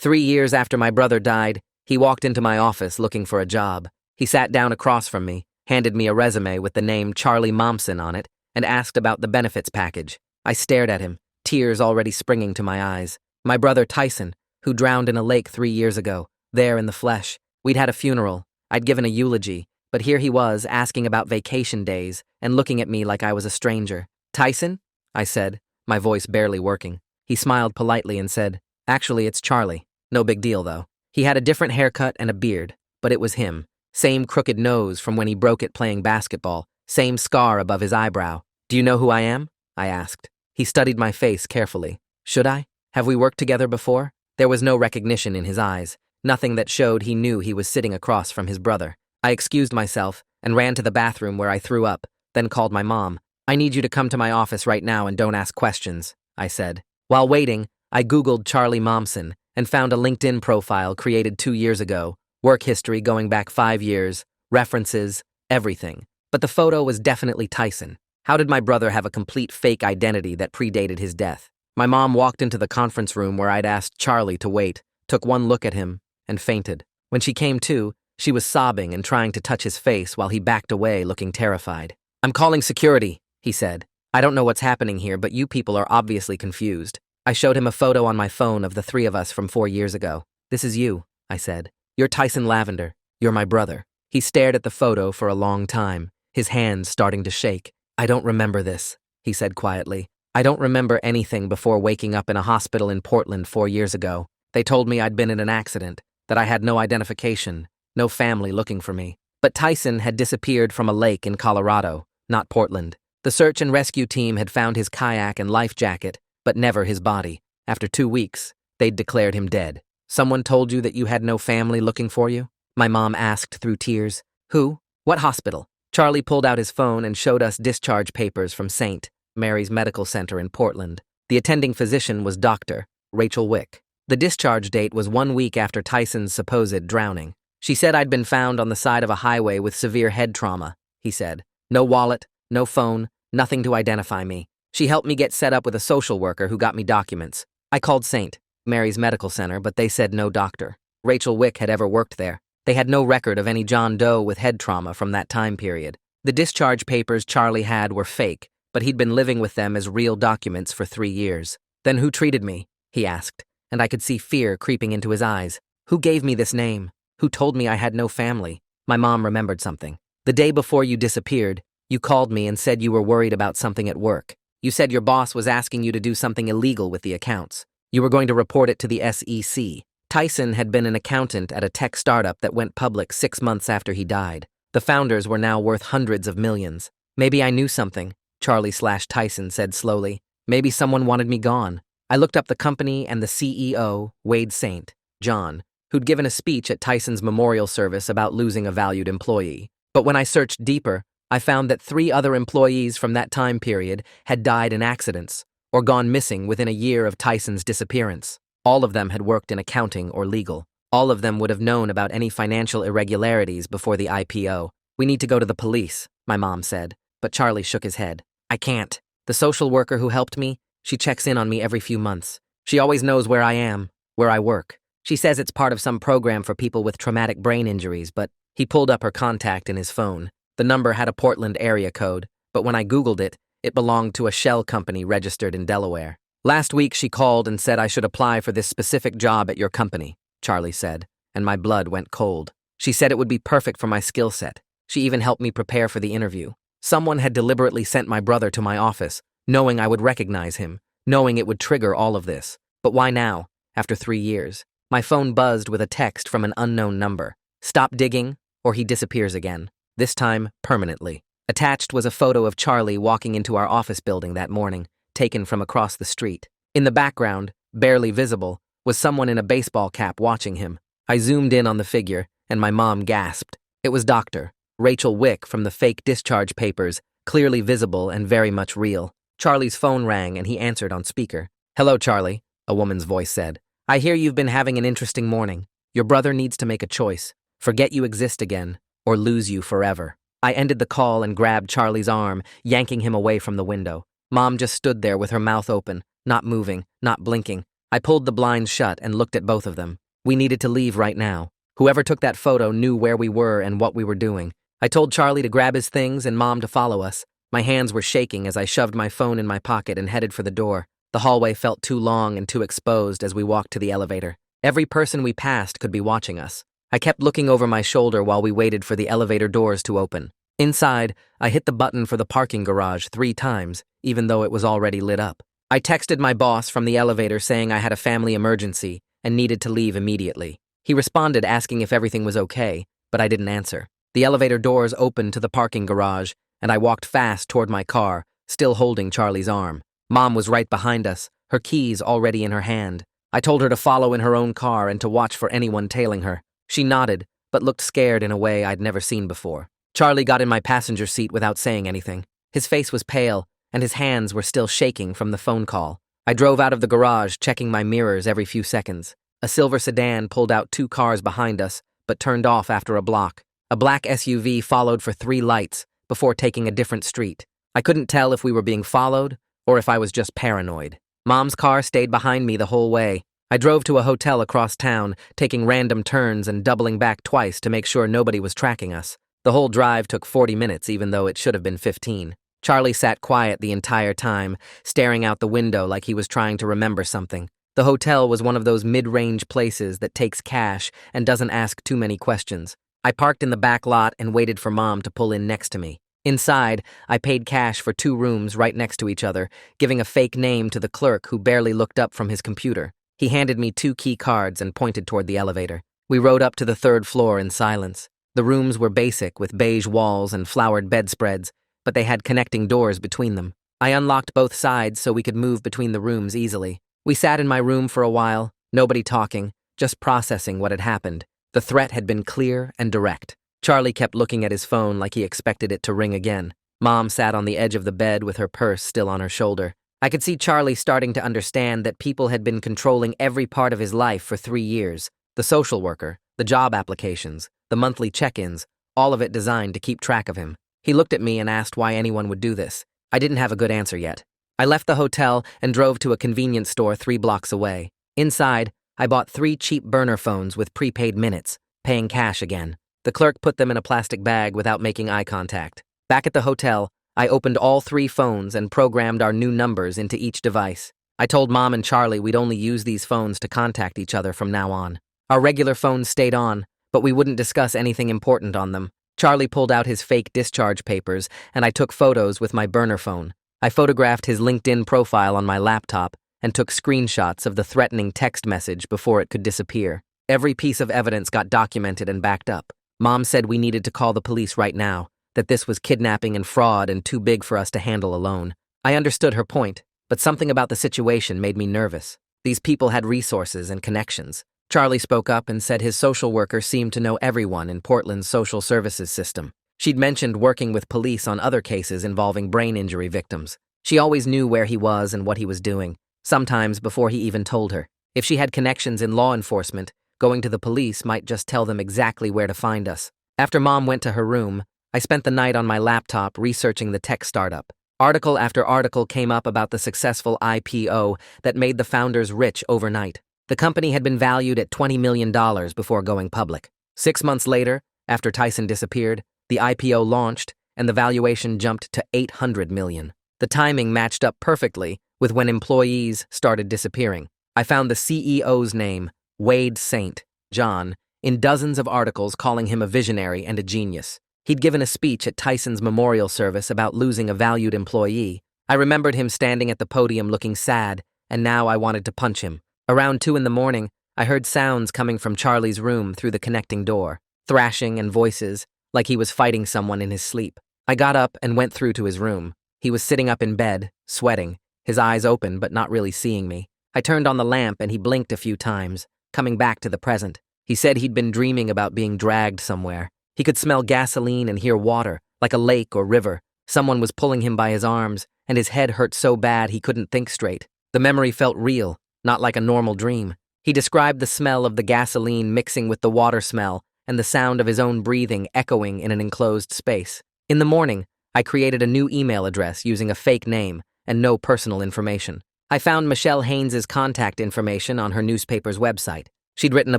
3 years after my brother died, he walked into my office looking for a job. He sat down across from me, handed me a resume with the name Charlie Momsen on it, and asked about the benefits package. I stared at him, tears already springing to my eyes. My brother Tyson, who drowned in a lake 3 years ago, there in the flesh. We'd had a funeral. I'd given a eulogy, but here he was asking about vacation days and looking at me like I was a stranger. "Tyson?" I said, my voice barely working. He smiled politely and said, "Actually, it's Charlie. No big deal, though." He had a different haircut and a beard, but it was him. Same crooked nose from when he broke it playing basketball, same scar above his eyebrow. "Do you know who I am?" I asked. He studied my face carefully. "Should I? Have we worked together before?" There was no recognition in his eyes, nothing that showed he knew he was sitting across from his brother. I excused myself and ran to the bathroom where I threw up, then called my mom. "I need you to come to my office right now and don't ask questions," I said. While waiting, I Googled Charlie Momsen and found a LinkedIn profile created 2 years ago, work history going back 5 years, references, everything. But the photo was definitely Tyson. How did my brother have a complete fake identity that predated his death? My mom walked into the conference room where I'd asked Charlie to wait, took one look at him, and fainted. When she came to, she was sobbing and trying to touch his face while he backed away looking terrified. "I'm calling security," he said. "I don't know what's happening here, but you people are obviously confused." I showed him a photo on my phone of the 3 of us from 4 years ago. "This is you," I said. "You're Tyson Lavender. You're my brother." He stared at the photo for a long time, his hands starting to shake. "I don't remember this," he said quietly. "I don't remember anything before waking up in a hospital in Portland 4 years ago. They told me I'd been in an accident, that I had no identification, no family looking for me. But Tyson had disappeared from a lake in Colorado, not Portland. The search and rescue team had found his kayak and life jacket, but never his body. After 2 weeks, they'd declared him dead. "Someone told you that you had no family looking for you?" My mom asked through tears. "Who? What hospital?" Charlie pulled out his phone and showed us discharge papers from St. Mary's Medical Center in Portland. The attending physician was Dr. Rachel Wick. The discharge date was 1 week after Tyson's supposed drowning. "She said I'd been found on the side of a highway with severe head trauma," he said. "No wallet, no phone, nothing to identify me. She helped me get set up with a social worker who got me documents. I called St. Mary's Medical Center, but they said no doctor. Rachel Wick had ever worked there. They had no record of any John Doe with head trauma from that time period. The discharge papers Charlie had were fake, but he'd been living with them as real documents for 3 years. "Then who treated me?" he asked, and I could see fear creeping into his eyes. "Who gave me this name? Who told me I had no family?" My mom remembered something. "The day before you disappeared, you called me and said you were worried about something at work. You said your boss was asking you to do something illegal with the accounts. You were going to report it to the SEC. Tyson had been an accountant at a tech startup that went public 6 months after he died. The founders were now worth hundreds of millions. Maybe I knew something," Charlie/Tyson said slowly. "Maybe someone wanted me gone." I looked up the company and the CEO, Wade St. John, who'd given a speech at Tyson's memorial service about losing a valued employee. But when I searched deeper, I found that 3 other employees from that time period had died in accidents or gone missing within a year of Tyson's disappearance. All of them had worked in accounting or legal. All of them would have known about any financial irregularities before the IPO. "We need to go to the police," my mom said, but Charlie shook his head. "I can't. The social worker who helped me, she checks in on me every few months. She always knows where I am, where I work. She says it's part of some program for people with traumatic brain injuries, but..." He pulled up her contact in his phone. The number had a Portland area code, but when I Googled it, it belonged to a shell company registered in Delaware. "Last week she called and said I should apply for this specific job at your company," Charlie said, and my blood went cold. "She said it would be perfect for my skill set. She even helped me prepare for the interview. Someone had deliberately sent my brother to my office, knowing I would recognize him, knowing it would trigger all of this. But why now, after 3 years? My phone buzzed with a text from an unknown number. "Stop digging, or he disappears again. This time, permanently." Attached was a photo of Charlie walking into our office building that morning, taken from across the street. In the background, barely visible, was someone in a baseball cap watching him. I zoomed in on the figure, and my mom gasped. It was Dr. Rachel Wick from the fake discharge papers, clearly visible and very much real. Charlie's phone rang and he answered on speaker. "Hello, Charlie," a woman's voice said. "I hear you've been having an interesting morning. Your brother needs to make a choice. Forget you exist again, or lose you forever." I ended the call and grabbed Charlie's arm, yanking him away from the window. Mom just stood there with her mouth open, not moving, not blinking. I pulled the blinds shut and looked at both of them. We needed to leave right now. Whoever took that photo knew where we were and what we were doing. I told Charlie to grab his things and Mom to follow us. My hands were shaking as I shoved my phone in my pocket and headed for the door. The hallway felt too long and too exposed as we walked to the elevator. Every person we passed could be watching us. I kept looking over my shoulder while we waited for the elevator doors to open. Inside, I hit the button for the parking garage 3 times, even though it was already lit up. I texted my boss from the elevator saying I had a family emergency and needed to leave immediately. He responded asking if everything was okay, but I didn't answer. The elevator doors opened to the parking garage, and I walked fast toward my car, still holding Charlie's arm. Mom was right behind us, her keys already in her hand. I told her to follow in her own car and to watch for anyone tailing her. She nodded, but looked scared in a way I'd never seen before. Charlie got in my passenger seat without saying anything. His face was pale, and his hands were still shaking from the phone call. I drove out of the garage, checking my mirrors every few seconds. A silver sedan pulled out 2 cars behind us, but turned off after a block. A black SUV followed for 3 lights before taking a different street. I couldn't tell if we were being followed or if I was just paranoid. Mom's car stayed behind me the whole way. I drove to a hotel across town, taking random turns and doubling back twice to make sure nobody was tracking us. The whole drive took 40 minutes, even though it should have been 15. Charlie sat quiet the entire time, staring out the window like he was trying to remember something. The hotel was one of those mid-range places that takes cash and doesn't ask too many questions. I parked in the back lot and waited for Mom to pull in next to me. Inside, I paid cash for 2 rooms right next to each other, giving a fake name to the clerk who barely looked up from his computer. He handed me 2 key cards and pointed toward the elevator. We rode up to the 3rd floor in silence. The rooms were basic, with beige walls and flowered bedspreads, but they had connecting doors between them. I unlocked both sides so we could move between the rooms easily. We sat in my room for a while, nobody talking, just processing what had happened. The threat had been clear and direct. Charlie kept looking at his phone like he expected it to ring again. Mom sat on the edge of the bed with her purse still on her shoulder. I could see Charlie starting to understand that people had been controlling every part of his life for 3 years. The social worker, the job applications, the monthly check-ins, all of it designed to keep track of him. He looked at me and asked why anyone would do this. I didn't have a good answer yet. I left the hotel and drove to a convenience store 3 blocks away. Inside, I bought 3 cheap burner phones with prepaid minutes, paying cash again. The clerk put them in a plastic bag without making eye contact. Back at the hotel, I opened all 3 phones and programmed our new numbers into each device. I told Mom and Charlie we'd only use these phones to contact each other from now on. Our regular phones stayed on, but we wouldn't discuss anything important on them. Charlie pulled out his fake discharge papers, and I took photos with my burner phone. I photographed his LinkedIn profile on my laptop and took screenshots of the threatening text message before it could disappear. Every piece of evidence got documented and backed up. Mom said we needed to call the police right now, that this was kidnapping and fraud and too big for us to handle alone. I understood her point, but something about the situation made me nervous. These people had resources and connections. Charlie spoke up and said his social worker seemed to know everyone in Portland's social services system. She'd mentioned working with police on other cases involving brain injury victims. She always knew where he was and what he was doing, sometimes before he even told her. If she had connections in law enforcement, going to the police might just tell them exactly where to find us. After Mom went to her room, I spent the night on my laptop researching the tech startup. Article after article came up about the successful IPO that made the founders rich overnight. The company had been valued at $20 million before going public. 6 months later, after Tyson disappeared, the IPO launched, and the valuation jumped to $800 million. The timing matched up perfectly with when employees started disappearing. I found the CEO's name, Wade St. John, in dozens of articles calling him a visionary and a genius. He'd given a speech at Tyson's memorial service about losing a valued employee. I remembered him standing at the podium looking sad, and now I wanted to punch him. Around 2 a.m, I heard sounds coming from Charlie's room through the connecting door, thrashing and voices, like he was fighting someone in his sleep. I got up and went through to his room. He was sitting up in bed, sweating, his eyes open but not really seeing me. I turned on the lamp and he blinked a few times, coming back to the present. He said he'd been dreaming about being dragged somewhere. He could smell gasoline and hear water, like a lake or river. Someone was pulling him by his arms, and his head hurt so bad he couldn't think straight. The memory felt real, not like a normal dream. He described the smell of the gasoline mixing with the water smell and the sound of his own breathing echoing in an enclosed space. In the morning, I created a new email address using a fake name and no personal information. I found Michelle Haynes's contact information on her newspaper's website. She'd written a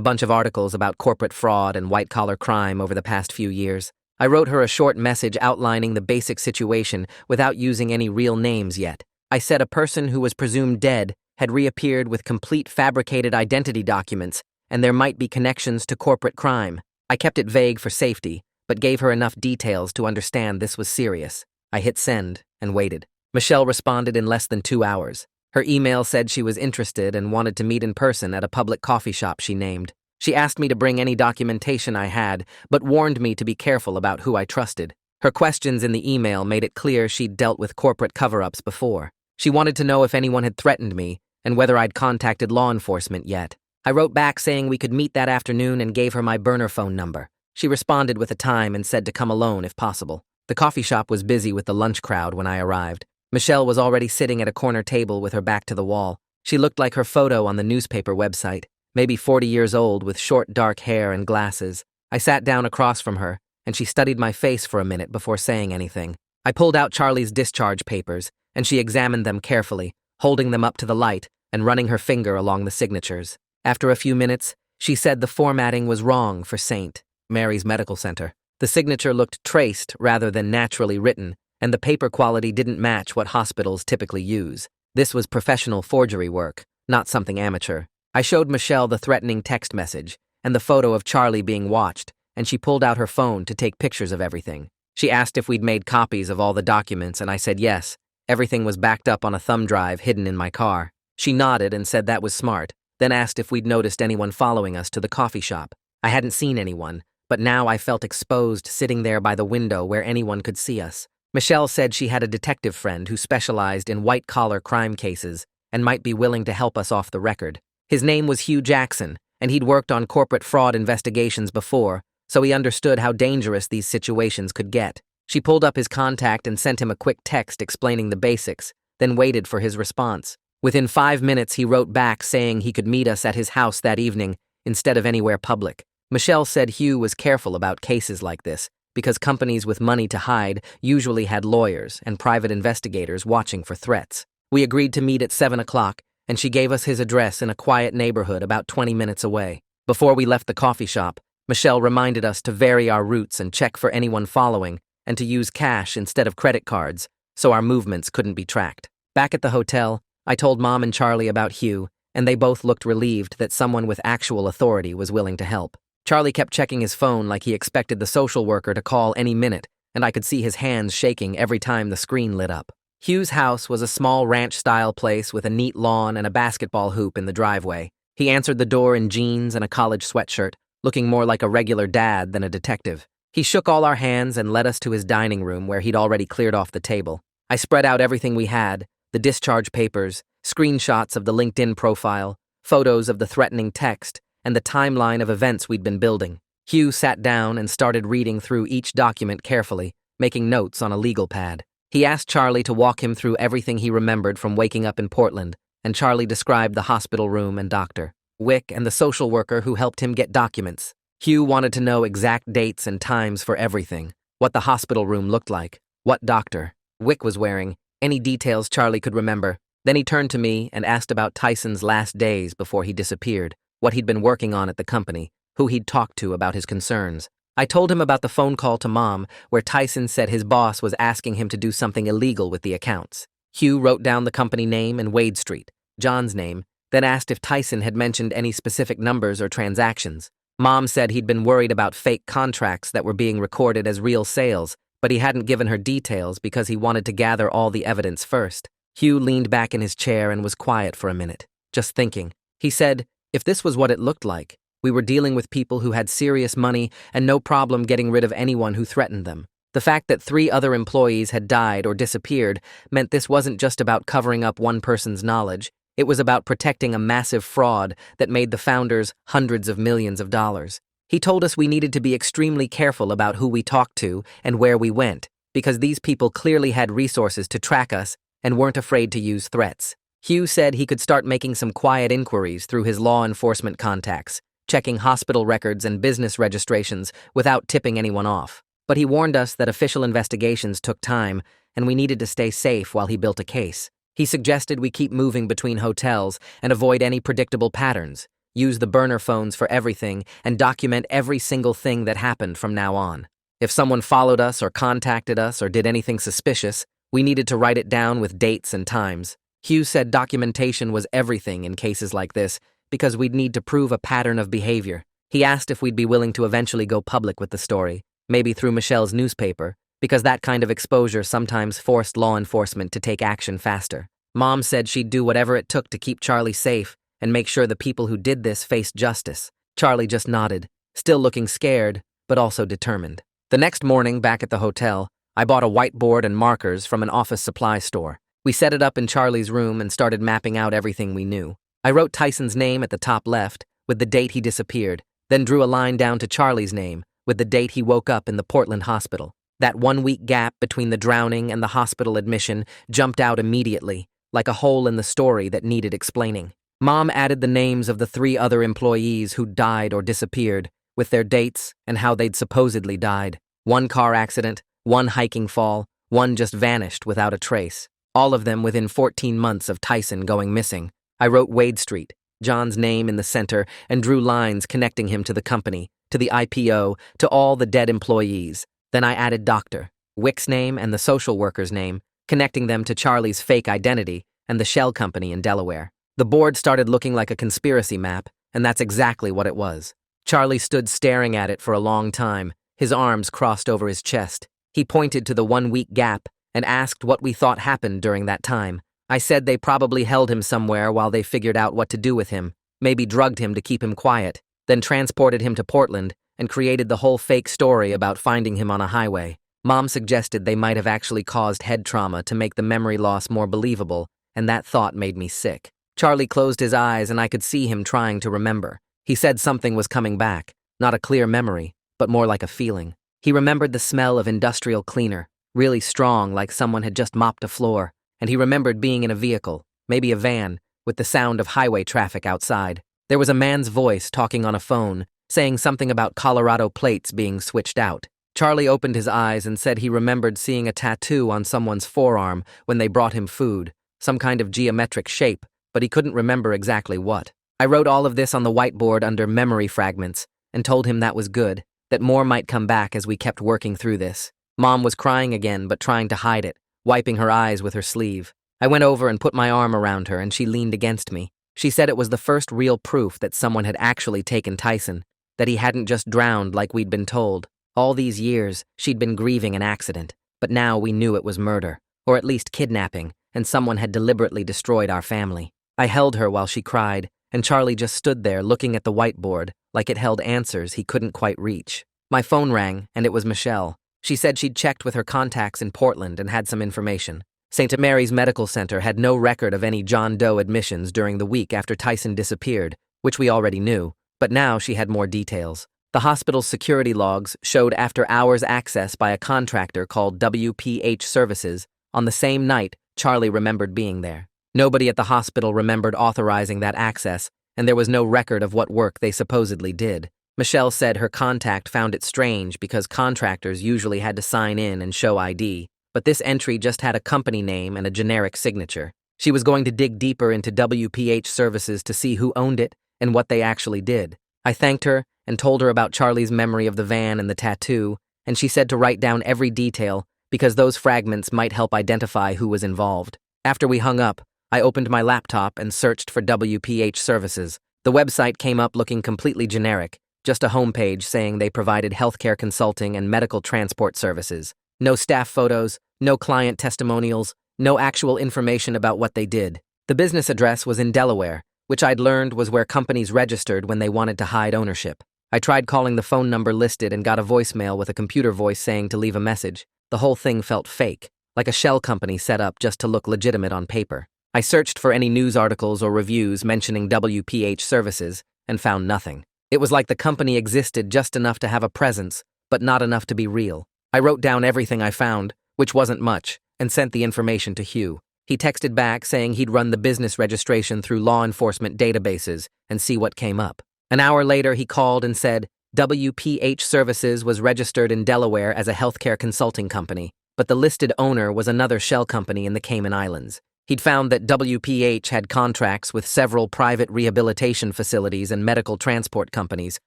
bunch of articles about corporate fraud and white-collar crime over the past few years. I wrote her a short message outlining the basic situation without using any real names yet. I said a person who was presumed dead had reappeared with complete fabricated identity documents, and there might be connections to corporate crime. I kept it vague for safety, but gave her enough details to understand this was serious. I hit send and waited. Michelle responded in less than 2 hours. Her email said she was interested and wanted to meet in person at a public coffee shop she named. She asked me to bring any documentation I had, but warned me to be careful about who I trusted. Her questions in the email made it clear she'd dealt with corporate cover-ups before. She wanted to know if anyone had threatened me and whether I'd contacted law enforcement yet. I wrote back saying we could meet that afternoon and gave her my burner phone number. She responded with a time and said to come alone if possible. The coffee shop was busy with the lunch crowd when I arrived. Michelle was already sitting at a corner table with her back to the wall. She looked like her photo on the newspaper website, maybe 40 years old with short dark hair and glasses. I sat down across from her, and she studied my face for a minute before saying anything. I pulled out Charlie's discharge papers, and she examined them carefully, holding them up to the light and running her finger along the signatures. After a few minutes, she said the formatting was wrong for St. Mary's Medical Center. The signature looked traced rather than naturally written, and the paper quality didn't match what hospitals typically use. This was professional forgery work, not something amateur. I showed Michelle the threatening text message and the photo of Charlie being watched, and she pulled out her phone to take pictures of everything. She asked if we'd made copies of all the documents, and I said yes. Everything was backed up on a thumb drive hidden in my car. She nodded and said that was smart, then asked if we'd noticed anyone following us to the coffee shop. I hadn't seen anyone, but now I felt exposed sitting there by the window where anyone could see us. Michelle said she had a detective friend who specialized in white-collar crime cases and might be willing to help us off the record. His name was Hugh Jackson, and he'd worked on corporate fraud investigations before, so he understood how dangerous these situations could get. She pulled up his contact and sent him a quick text explaining the basics, then waited for his response. Within 5 minutes, he wrote back saying he could meet us at his house that evening instead of anywhere public. Michelle said Hugh was careful about cases like this, because companies with money to hide usually had lawyers and private investigators watching for threats. We agreed to meet at 7 o'clock, and she gave us his address in a quiet neighborhood about 20 minutes away. Before we left the coffee shop, Michelle reminded us to vary our routes and check for anyone following, and to use cash instead of credit cards, so our movements couldn't be tracked. Back at the hotel, I told Mom and Charlie about Hugh, and they both looked relieved that someone with actual authority was willing to help. Charlie kept checking his phone like he expected the social worker to call any minute, and I could see his hands shaking every time the screen lit up. Hugh's house was a small ranch-style place with a neat lawn and a basketball hoop in the driveway. He answered the door in jeans and a college sweatshirt, looking more like a regular dad than a detective. He shook all our hands and led us to his dining room where he'd already cleared off the table. I spread out everything we had, the discharge papers, screenshots of the LinkedIn profile, photos of the threatening text, and the timeline of events we'd been building. Hugh sat down and started reading through each document carefully, making notes on a legal pad. He asked Charlie to walk him through everything he remembered from waking up in Portland, and Charlie described the hospital room and doctor, Wick, and the social worker who helped him get documents. Hugh wanted to know exact dates and times for everything, what the hospital room looked like, what doctor Wick was wearing, any details Charlie could remember. Then he turned to me and asked about Tyson's last days before he disappeared, what he'd been working on at the company, who he'd talked to about his concerns. I told him about the phone call to Mom, where Tyson said his boss was asking him to do something illegal with the accounts. Hugh wrote down the company name and Wade Street, John's name, then asked if Tyson had mentioned any specific numbers or transactions. Mom said he'd been worried about fake contracts that were being recorded as real sales, but he hadn't given her details because he wanted to gather all the evidence first. Hugh leaned back in his chair and was quiet for a minute, just thinking. He said, if this was what it looked like, we were dealing with people who had serious money and no problem getting rid of anyone who threatened them. The fact that 3 other employees had died or disappeared meant this wasn't just about covering up one person's knowledge, it was about protecting a massive fraud that made the founders hundreds of millions of dollars. He told us we needed to be extremely careful about who we talked to and where we went, because these people clearly had resources to track us and weren't afraid to use threats. Hugh said he could start making some quiet inquiries through his law enforcement contacts, checking hospital records and business registrations without tipping anyone off. But he warned us that official investigations took time and we needed to stay safe while he built a case. He suggested we keep moving between hotels and avoid any predictable patterns, use the burner phones for everything, and document every single thing that happened from now on. If someone followed us or contacted us or did anything suspicious, we needed to write it down with dates and times. Hugh said documentation was everything in cases like this because we'd need to prove a pattern of behavior. He asked if we'd be willing to eventually go public with the story, maybe through Michelle's newspaper, because that kind of exposure sometimes forced law enforcement to take action faster. Mom said she'd do whatever it took to keep Charlie safe and make sure the people who did this faced justice. Charlie just nodded, still looking scared, but also determined. The next morning, back at the hotel, I bought a whiteboard and markers from an office supply store. We set it up in Charlie's room and started mapping out everything we knew. I wrote Tyson's name at the top left, with the date he disappeared, then drew a line down to Charlie's name, with the date he woke up in the Portland hospital. That 1-week gap between the drowning and the hospital admission jumped out immediately, like a hole in the story that needed explaining. Mom added the names of the 3 other employees who died or disappeared, with their dates and how they'd supposedly died. 1 car accident, 1 hiking fall, 1 just vanished without a trace. All of them within 14 months of Tyson going missing. I wrote Wade Street, John's name in the center, and drew lines connecting him to the company, to the IPO, to all the dead employees. Then I added Dr. Wick's name and the social worker's name, connecting them to Charlie's fake identity and the shell company in Delaware. The board started looking like a conspiracy map, and that's exactly what it was. Charlie stood staring at it for a long time, his arms crossed over his chest. He pointed to the 1-week gap and asked what we thought happened during that time. I said they probably held him somewhere while they figured out what to do with him, maybe drugged him to keep him quiet, then transported him to Portland and created the whole fake story about finding him on a highway. Mom suggested they might have actually caused head trauma to make the memory loss more believable, and that thought made me sick. Charlie closed his eyes and I could see him trying to remember. He said something was coming back, not a clear memory, but more like a feeling. He remembered the smell of industrial cleaner, really strong like someone had just mopped a floor, and he remembered being in a vehicle, maybe a van, with the sound of highway traffic outside. There was a man's voice talking on a phone, saying something about Colorado plates being switched out. Charlie opened his eyes and said he remembered seeing a tattoo on someone's forearm when they brought him food, some kind of geometric shape, but he couldn't remember exactly what. I wrote all of this on the whiteboard under memory fragments and told him that was good, that more might come back as we kept working through this. Mom was crying again but trying to hide it, wiping her eyes with her sleeve. I went over and put my arm around her and she leaned against me. She said it was the first real proof that someone had actually taken Tyson, that he hadn't just drowned like we'd been told. All these years, she'd been grieving an accident, but now we knew it was murder, or at least kidnapping, and someone had deliberately destroyed our family. I held her while she cried, and Charlie just stood there looking at the whiteboard like it held answers he couldn't quite reach. My phone rang, and it was Michelle. She said she'd checked with her contacts in Portland and had some information. St. Mary's Medical Center had no record of any John Doe admissions during the week after Tyson disappeared, which we already knew, but now she had more details. The hospital's security logs showed after-hours access by a contractor called WPH Services on the same night Charlie remembered being there. Nobody at the hospital remembered authorizing that access, and there was no record of what work they supposedly did. Michelle said her contact found it strange because contractors usually had to sign in and show ID, but this entry just had a company name and a generic signature. She was going to dig deeper into WPH Services to see who owned it and what they actually did. I thanked her and told her about Charlie's memory of the van and the tattoo, and she said to write down every detail because those fragments might help identify who was involved. After we hung up, I opened my laptop and searched for WPH Services. The website came up looking completely generic, just a homepage saying they provided healthcare consulting and medical transport services. No staff photos, no client testimonials, no actual information about what they did. The business address was in Delaware, which I'd learned was where companies registered when they wanted to hide ownership. I tried calling the phone number listed and got a voicemail with a computer voice saying to leave a message. The whole thing felt fake, like a shell company set up just to look legitimate on paper. I searched for any news articles or reviews mentioning WPH Services and found nothing. It was like the company existed just enough to have a presence, but not enough to be real. I wrote down everything I found, which wasn't much, and sent the information to Hugh. He texted back saying he'd run the business registration through law enforcement databases and see what came up. An hour later, he called and said WPH Services was registered in Delaware as a healthcare consulting company, but the listed owner was another shell company in the Cayman Islands. He'd found that WPH had contracts with several private rehabilitation facilities and medical transport companies,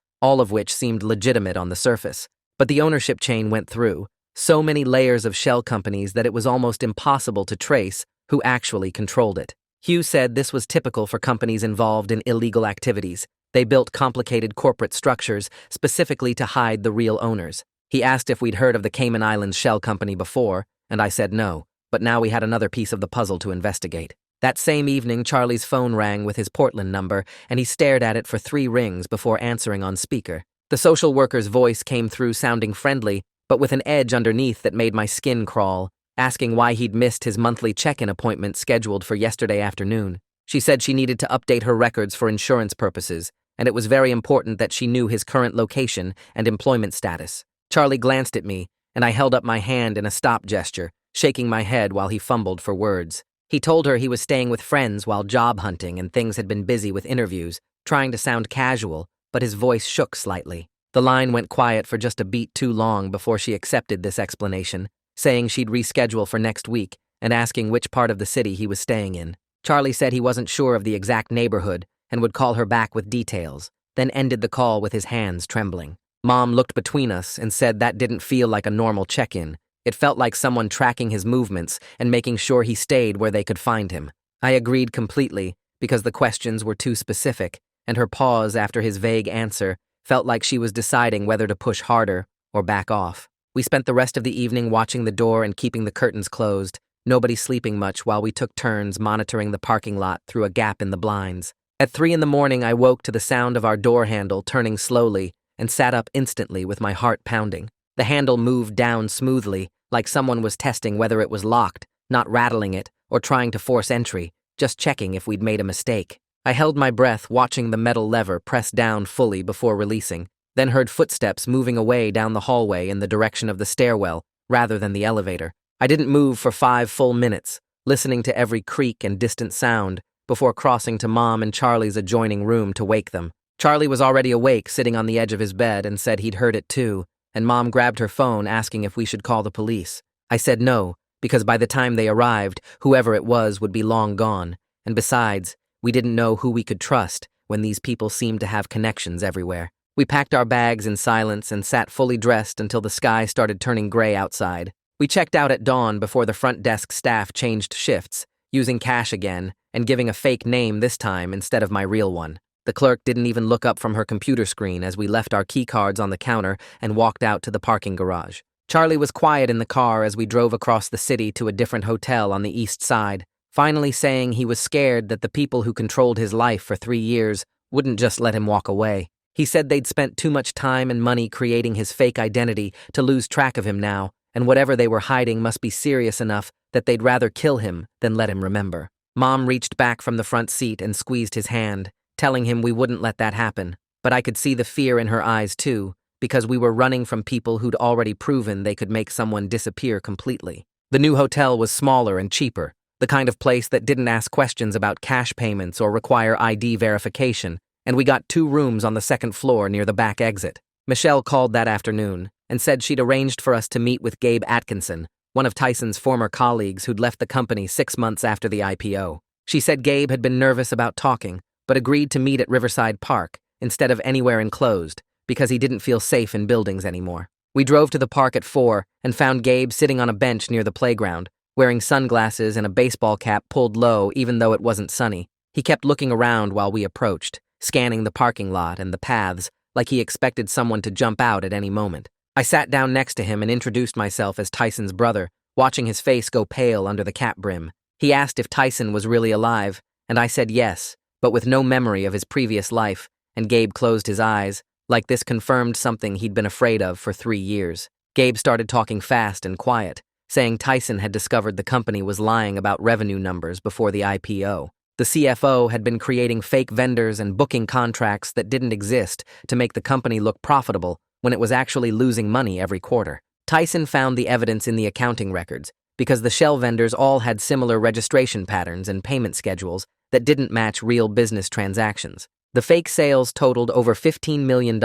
all of which seemed legitimate on the surface. But the ownership chain went through so many layers of shell companies that it was almost impossible to trace who actually controlled it. Hugh said this was typical for companies involved in illegal activities. They built complicated corporate structures specifically to hide the real owners. He asked if we'd heard of the Cayman Islands shell company before, and I said no, but now we had another piece of the puzzle to investigate. That same evening, Charlie's phone rang with his Portland number, and he stared at it for 3 rings before answering on speaker. The social worker's voice came through sounding friendly, but with an edge underneath that made my skin crawl, asking why he'd missed his monthly check-in appointment scheduled for yesterday afternoon. She said she needed to update her records for insurance purposes, and it was very important that she knew his current location and employment status. Charlie glanced at me, and I held up my hand in a stop gesture, shaking my head while he fumbled for words. He told her he was staying with friends while job hunting and things had been busy with interviews, trying to sound casual, but his voice shook slightly. The line went quiet for just a beat too long before she accepted this explanation, saying she'd reschedule for next week and asking which part of the city he was staying in. Charlie said he wasn't sure of the exact neighborhood and would call her back with details, then ended the call with his hands trembling. Mom looked between us and said that didn't feel like a normal check-in. It felt like someone tracking his movements and making sure he stayed where they could find him. I agreed completely because the questions were too specific, and her pause after his vague answer felt like she was deciding whether to push harder or back off. We spent the rest of the evening watching the door and keeping the curtains closed, nobody sleeping much while we took turns monitoring the parking lot through a gap in the blinds. At 3 in the morning, I woke to the sound of our door handle turning slowly and sat up instantly with my heart pounding. The handle moved down smoothly, like someone was testing whether it was locked, not rattling it or trying to force entry, just checking if we'd made a mistake. I held my breath watching the metal lever press down fully before releasing, then heard footsteps moving away down the hallway in the direction of the stairwell rather than the elevator. I didn't move for 5 full minutes, listening to every creak and distant sound before crossing to Mom and Charlie's adjoining room to wake them. Charlie was already awake, sitting on the edge of his bed, and said he'd heard it too, and Mom grabbed her phone asking if we should call the police. I said no, because by the time they arrived, whoever it was would be long gone, and besides, we didn't know who we could trust when these people seemed to have connections everywhere. We packed our bags in silence and sat fully dressed until the sky started turning gray outside. We checked out at dawn before the front desk staff changed shifts, using cash again and giving a fake name this time instead of my real one. The clerk didn't even look up from her computer screen as we left our key cards on the counter and walked out to the parking garage. Charlie was quiet in the car as we drove across the city to a different hotel on the east side, finally saying he was scared that the people who controlled his life for 3 years wouldn't just let him walk away. He said they'd spent too much time and money creating his fake identity to lose track of him now, and whatever they were hiding must be serious enough that they'd rather kill him than let him remember. Mom reached back from the front seat and squeezed his hand, telling him we wouldn't let that happen, but I could see the fear in her eyes too, because we were running from people who'd already proven they could make someone disappear completely. The new hotel was smaller and cheaper, the kind of place that didn't ask questions about cash payments or require ID verification, and we got 2 rooms on the 2nd floor near the back exit. Michelle called that afternoon and said she'd arranged for us to meet with Gabe Atkinson, one of Tyson's former colleagues who'd left the company 6 months after the IPO. She said Gabe had been nervous about talking, but agreed to meet at Riverside Park instead of anywhere enclosed because he didn't feel safe in buildings anymore. We drove to the park at 4 and found Gabe sitting on a bench near the playground, wearing sunglasses and a baseball cap pulled low even though it wasn't sunny. He kept looking around while we approached, scanning the parking lot and the paths like he expected someone to jump out at any moment. I sat down next to him and introduced myself as Tyson's brother, watching his face go pale under the cap brim. He asked if Tyson was really alive, and I said yes, but with no memory of his previous life, and Gabe closed his eyes, like this confirmed something he'd been afraid of for 3 years. Gabe started talking fast and quiet, saying Tyson had discovered the company was lying about revenue numbers before the IPO. The CFO had been creating fake vendors and booking contracts that didn't exist to make the company look profitable when it was actually losing money every quarter. Tyson found the evidence in the accounting records because the shell vendors all had similar registration patterns and payment schedules that didn't match real business transactions. The fake sales totaled over $15 million,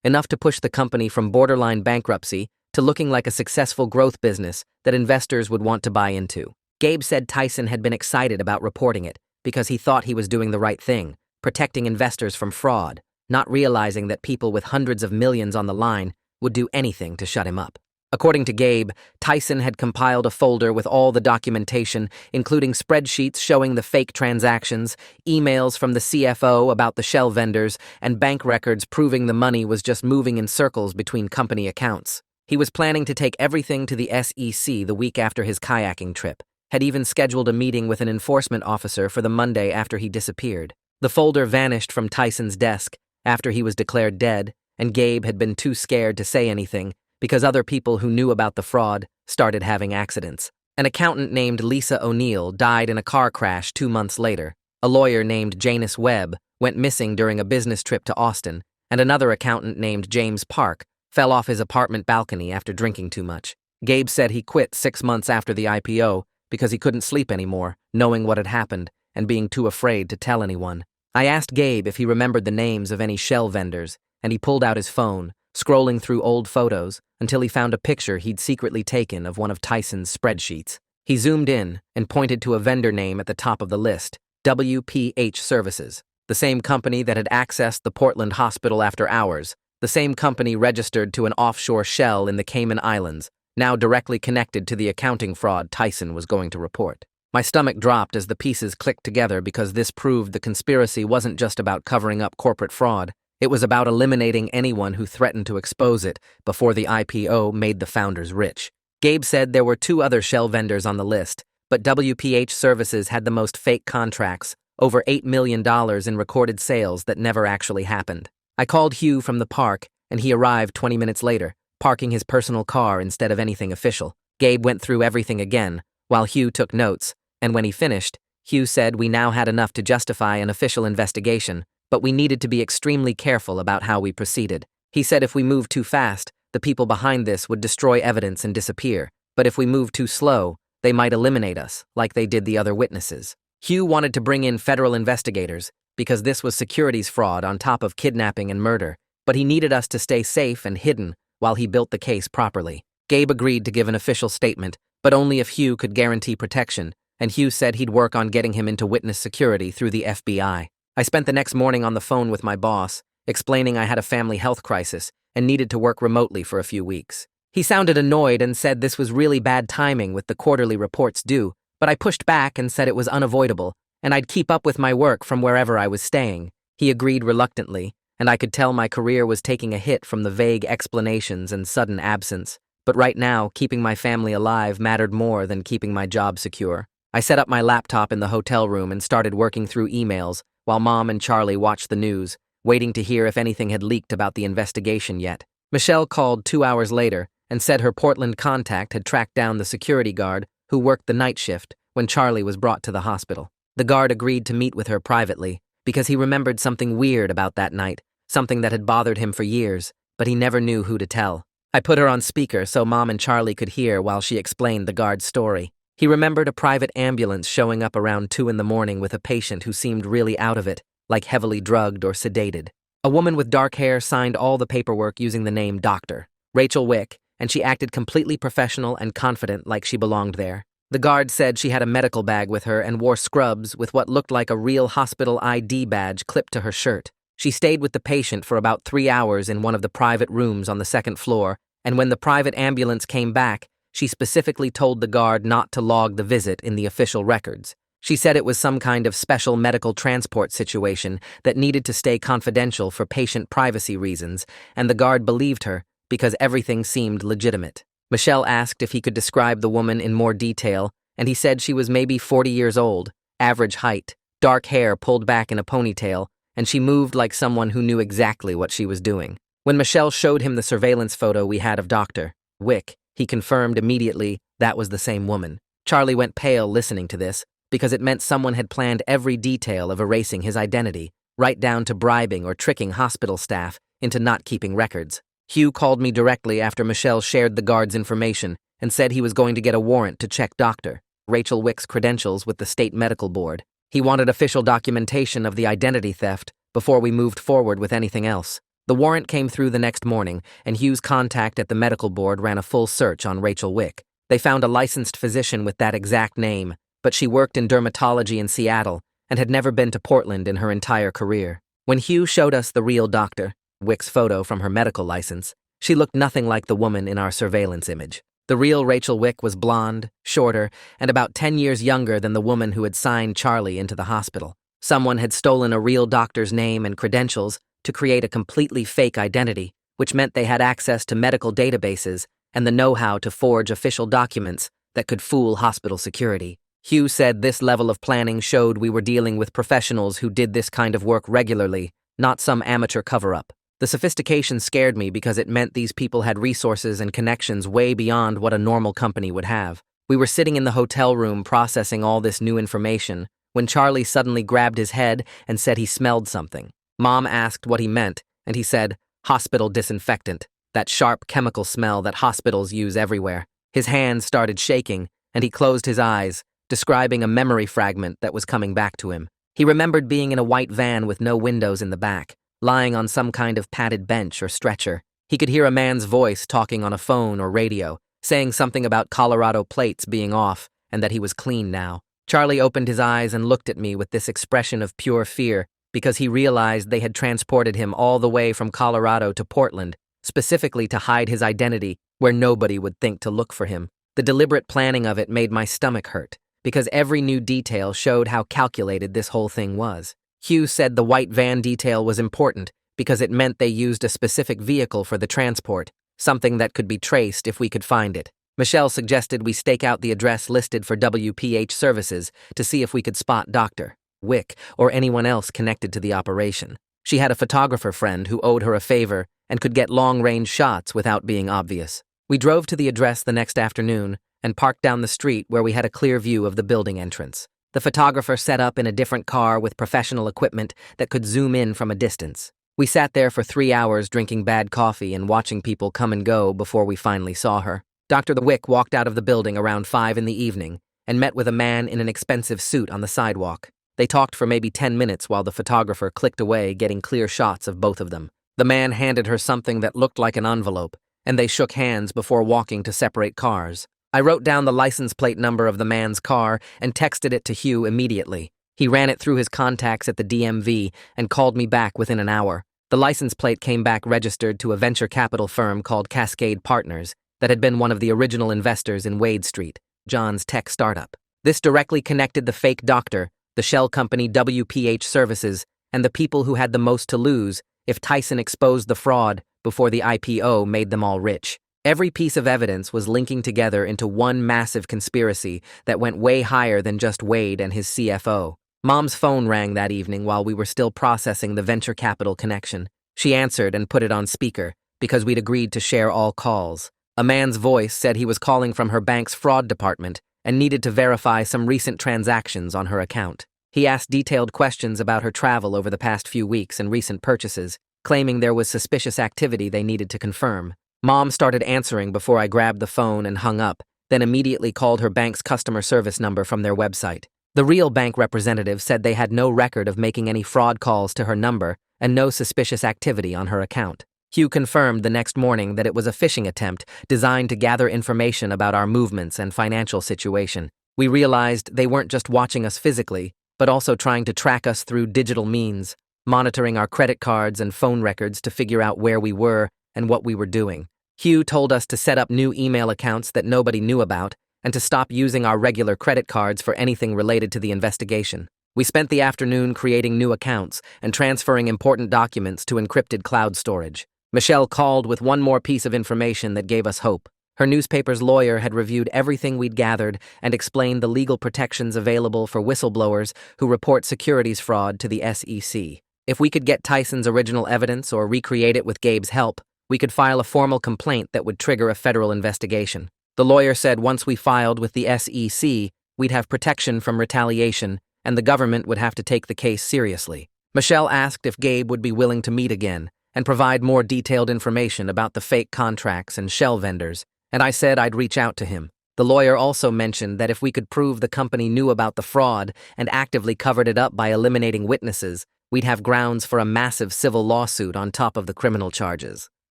enough to push the company from borderline bankruptcy to looking like a successful growth business that investors would want to buy into. Gabe said Tyson had been excited about reporting it because he thought he was doing the right thing, protecting investors from fraud, not realizing that people with hundreds of millions on the line would do anything to shut him up. According to Gabe, Tyson had compiled a folder with all the documentation, including spreadsheets showing the fake transactions, emails from the CFO about the shell vendors, and bank records proving the money was just moving in circles between company accounts. He was planning to take everything to the SEC the week after his kayaking trip, had even scheduled a meeting with an enforcement officer for the Monday after he disappeared. The folder vanished from Tyson's desk after he was declared dead, and Gabe had been too scared to say anything because other people who knew about the fraud started having accidents. An accountant named Lisa O'Neill died in a car crash 2 months later. A lawyer named Janice Webb went missing during a business trip to Austin, and another accountant named James Park fell off his apartment balcony after drinking too much. Gabe said he quit 6 months after the IPO because he couldn't sleep anymore, knowing what had happened and being too afraid to tell anyone. I asked Gabe if he remembered the names of any shell vendors, and he pulled out his phone, scrolling through old photos until he found a picture he'd secretly taken of one of Tyson's spreadsheets. He zoomed in and pointed to a vendor name at the top of the list, WPH Services, the same company that had accessed the Portland hospital after hours, the same company registered to an offshore shell in the Cayman Islands, now directly connected to the accounting fraud Tyson was going to report. My stomach dropped as the pieces clicked together because this proved the conspiracy wasn't just about covering up corporate fraud. It was about eliminating anyone who threatened to expose it before the IPO made the founders rich. Gabe said there were 2 other shell vendors on the list, but WPH Services had the most fake contracts, over $8 million in recorded sales that never actually happened. I called Hugh from the park, and he arrived 20 minutes later, parking his personal car instead of anything official. Gabe went through everything again, while Hugh took notes, and when he finished, Hugh said we now had enough to justify an official investigation, but we needed to be extremely careful about how we proceeded. He said if we moved too fast, the people behind this would destroy evidence and disappear, but if we moved too slow, they might eliminate us, like they did the other witnesses. Hugh wanted to bring in federal investigators, because this was securities fraud on top of kidnapping and murder, but he needed us to stay safe and hidden while he built the case properly. Gabe agreed to give an official statement, but only if Hugh could guarantee protection, and Hugh said he'd work on getting him into witness security through the FBI. I spent the next morning on the phone with my boss, explaining I had a family health crisis and needed to work remotely for a few weeks. He sounded annoyed and said this was really bad timing with the quarterly reports due, but I pushed back and said it was unavoidable, and I'd keep up with my work from wherever I was staying. He agreed reluctantly, and I could tell my career was taking a hit from the vague explanations and sudden absence. But right now, keeping my family alive mattered more than keeping my job secure. I set up my laptop in the hotel room and started working through emails, while Mom and Charlie watched the news, waiting to hear if anything had leaked about the investigation yet. Michelle called 2 hours later and said her Portland contact had tracked down the security guard who worked the night shift when Charlie was brought to the hospital. The guard agreed to meet with her privately because he remembered something weird about that night, something that had bothered him for years, but he never knew who to tell. I put her on speaker so Mom and Charlie could hear while she explained the guard's story. He remembered a private ambulance showing up around 2 in the morning with a patient who seemed really out of it, like heavily drugged or sedated. A woman with dark hair signed all the paperwork using the name Dr. Rachel Wick, and she acted completely professional and confident like she belonged there. The guard said she had a medical bag with her and wore scrubs with what looked like a real hospital ID badge clipped to her shirt. She stayed with the patient for about 3 hours in one of the private rooms on the 2nd floor, and when the private ambulance came back, she specifically told the guard not to log the visit in the official records. She said it was some kind of special medical transport situation that needed to stay confidential for patient privacy reasons, and the guard believed her because everything seemed legitimate. Michelle asked if he could describe the woman in more detail, and he said she was maybe 40 years old, average height, dark hair pulled back in a ponytail, and she moved like someone who knew exactly what she was doing. When Michelle showed him the surveillance photo we had of Dr. Wick, he confirmed immediately that was the same woman. Charlie went pale listening to this, because it meant someone had planned every detail of erasing his identity, right down to bribing or tricking hospital staff into not keeping records. Hugh called me directly after Michelle shared the guard's information and said he was going to get a warrant to check Dr. Rachel Wick's credentials with the state medical board. He wanted official documentation of the identity theft before we moved forward with anything else. The warrant came through the next morning, and Hugh's contact at the medical board ran a full search on Rachel Wick. They found a licensed physician with that exact name, but she worked in dermatology in Seattle and had never been to Portland in her entire career. When Hugh showed us the real doctor, Wick's photo from her medical license, she looked nothing like the woman in our surveillance image. The real Rachel Wick was blonde, shorter, and about 10 years younger than the woman who had signed Charlie into the hospital. Someone had stolen a real doctor's name and credentials to create a completely fake identity, which meant they had access to medical databases and the know-how to forge official documents that could fool hospital security. Hugh said this level of planning showed we were dealing with professionals who did this kind of work regularly, not some amateur cover-up. The sophistication scared me because it meant these people had resources and connections way beyond what a normal company would have. We were sitting in the hotel room processing all this new information when Charlie suddenly grabbed his head and said he smelled something. Mom asked what he meant, and he said, "Hospital disinfectant, that sharp chemical smell that hospitals use everywhere." His hands started shaking, and he closed his eyes, describing a memory fragment that was coming back to him. He remembered being in a white van with no windows in the back, lying on some kind of padded bench or stretcher. He could hear a man's voice talking on a phone or radio, saying something about Colorado plates being off and that he was clean now. Charlie opened his eyes and looked at me with this expression of pure fear because he realized they had transported him all the way from Colorado to Portland, specifically to hide his identity where nobody would think to look for him. The deliberate planning of it made my stomach hurt, because every new detail showed how calculated this whole thing was. Hugh said the white van detail was important because it meant they used a specific vehicle for the transport, something that could be traced if we could find it. Michelle suggested we stake out the address listed for WPH services to see if we could spot Dr. Wick or anyone else connected to the operation. She had a photographer friend who owed her a favor and could get long-range shots without being obvious. We drove to the address the next afternoon and parked down the street where we had a clear view of the building entrance. The photographer set up in a different car with professional equipment that could zoom in from a distance. We sat there for 3 hours drinking bad coffee and watching people come and go before we finally saw her. Dr. Wick walked out of the building around 5 in the evening and met with a man in an expensive suit on the sidewalk. They talked for maybe 10 minutes while the photographer clicked away, getting clear shots of both of them. The man handed her something that looked like an envelope, and they shook hands before walking to separate cars. I wrote down the license plate number of the man's car and texted it to Hugh immediately. He ran it through his contacts at the DMV and called me back within an hour. The license plate came back registered to a venture capital firm called Cascade Partners that had been one of the original investors in Wade Street, John's tech startup. This directly connected the fake doctor, the shell company WPH Services, and the people who had the most to lose if Tyson exposed the fraud before the IPO made them all rich. Every piece of evidence was linking together into one massive conspiracy that went way higher than just Wade and his CFO. Mom's phone rang that evening while we were still processing the venture capital connection. She answered and put it on speaker because we'd agreed to share all calls. A man's voice said he was calling from her bank's fraud department and needed to verify some recent transactions on her account. He asked detailed questions about her travel over the past few weeks and recent purchases, claiming there was suspicious activity they needed to confirm. Mom started answering before I grabbed the phone and hung up, then immediately called her bank's customer service number from their website. The real bank representative said they had no record of making any fraud calls to her number and no suspicious activity on her account. Hugh confirmed the next morning that it was a phishing attempt designed to gather information about our movements and financial situation. We realized they weren't just watching us physically, but also trying to track us through digital means, monitoring our credit cards and phone records to figure out where we were and what we were doing. Hugh told us to set up new email accounts that nobody knew about and to stop using our regular credit cards for anything related to the investigation. We spent the afternoon creating new accounts and transferring important documents to encrypted cloud storage. Michelle called with one more piece of information that gave us hope. Her newspaper's lawyer had reviewed everything we'd gathered and explained the legal protections available for whistleblowers who report securities fraud to the SEC. If we could get Tyson's original evidence or recreate it with Gabe's help, we could file a formal complaint that would trigger a federal investigation. The lawyer said once we filed with the SEC, we'd have protection from retaliation, and the government would have to take the case seriously. Michelle asked if Gabe would be willing to meet again and provide more detailed information about the fake contracts and shell vendors, and I said I'd reach out to him. The lawyer also mentioned that if we could prove the company knew about the fraud and actively covered it up by eliminating witnesses, we'd have grounds for a massive civil lawsuit on top of the criminal charges.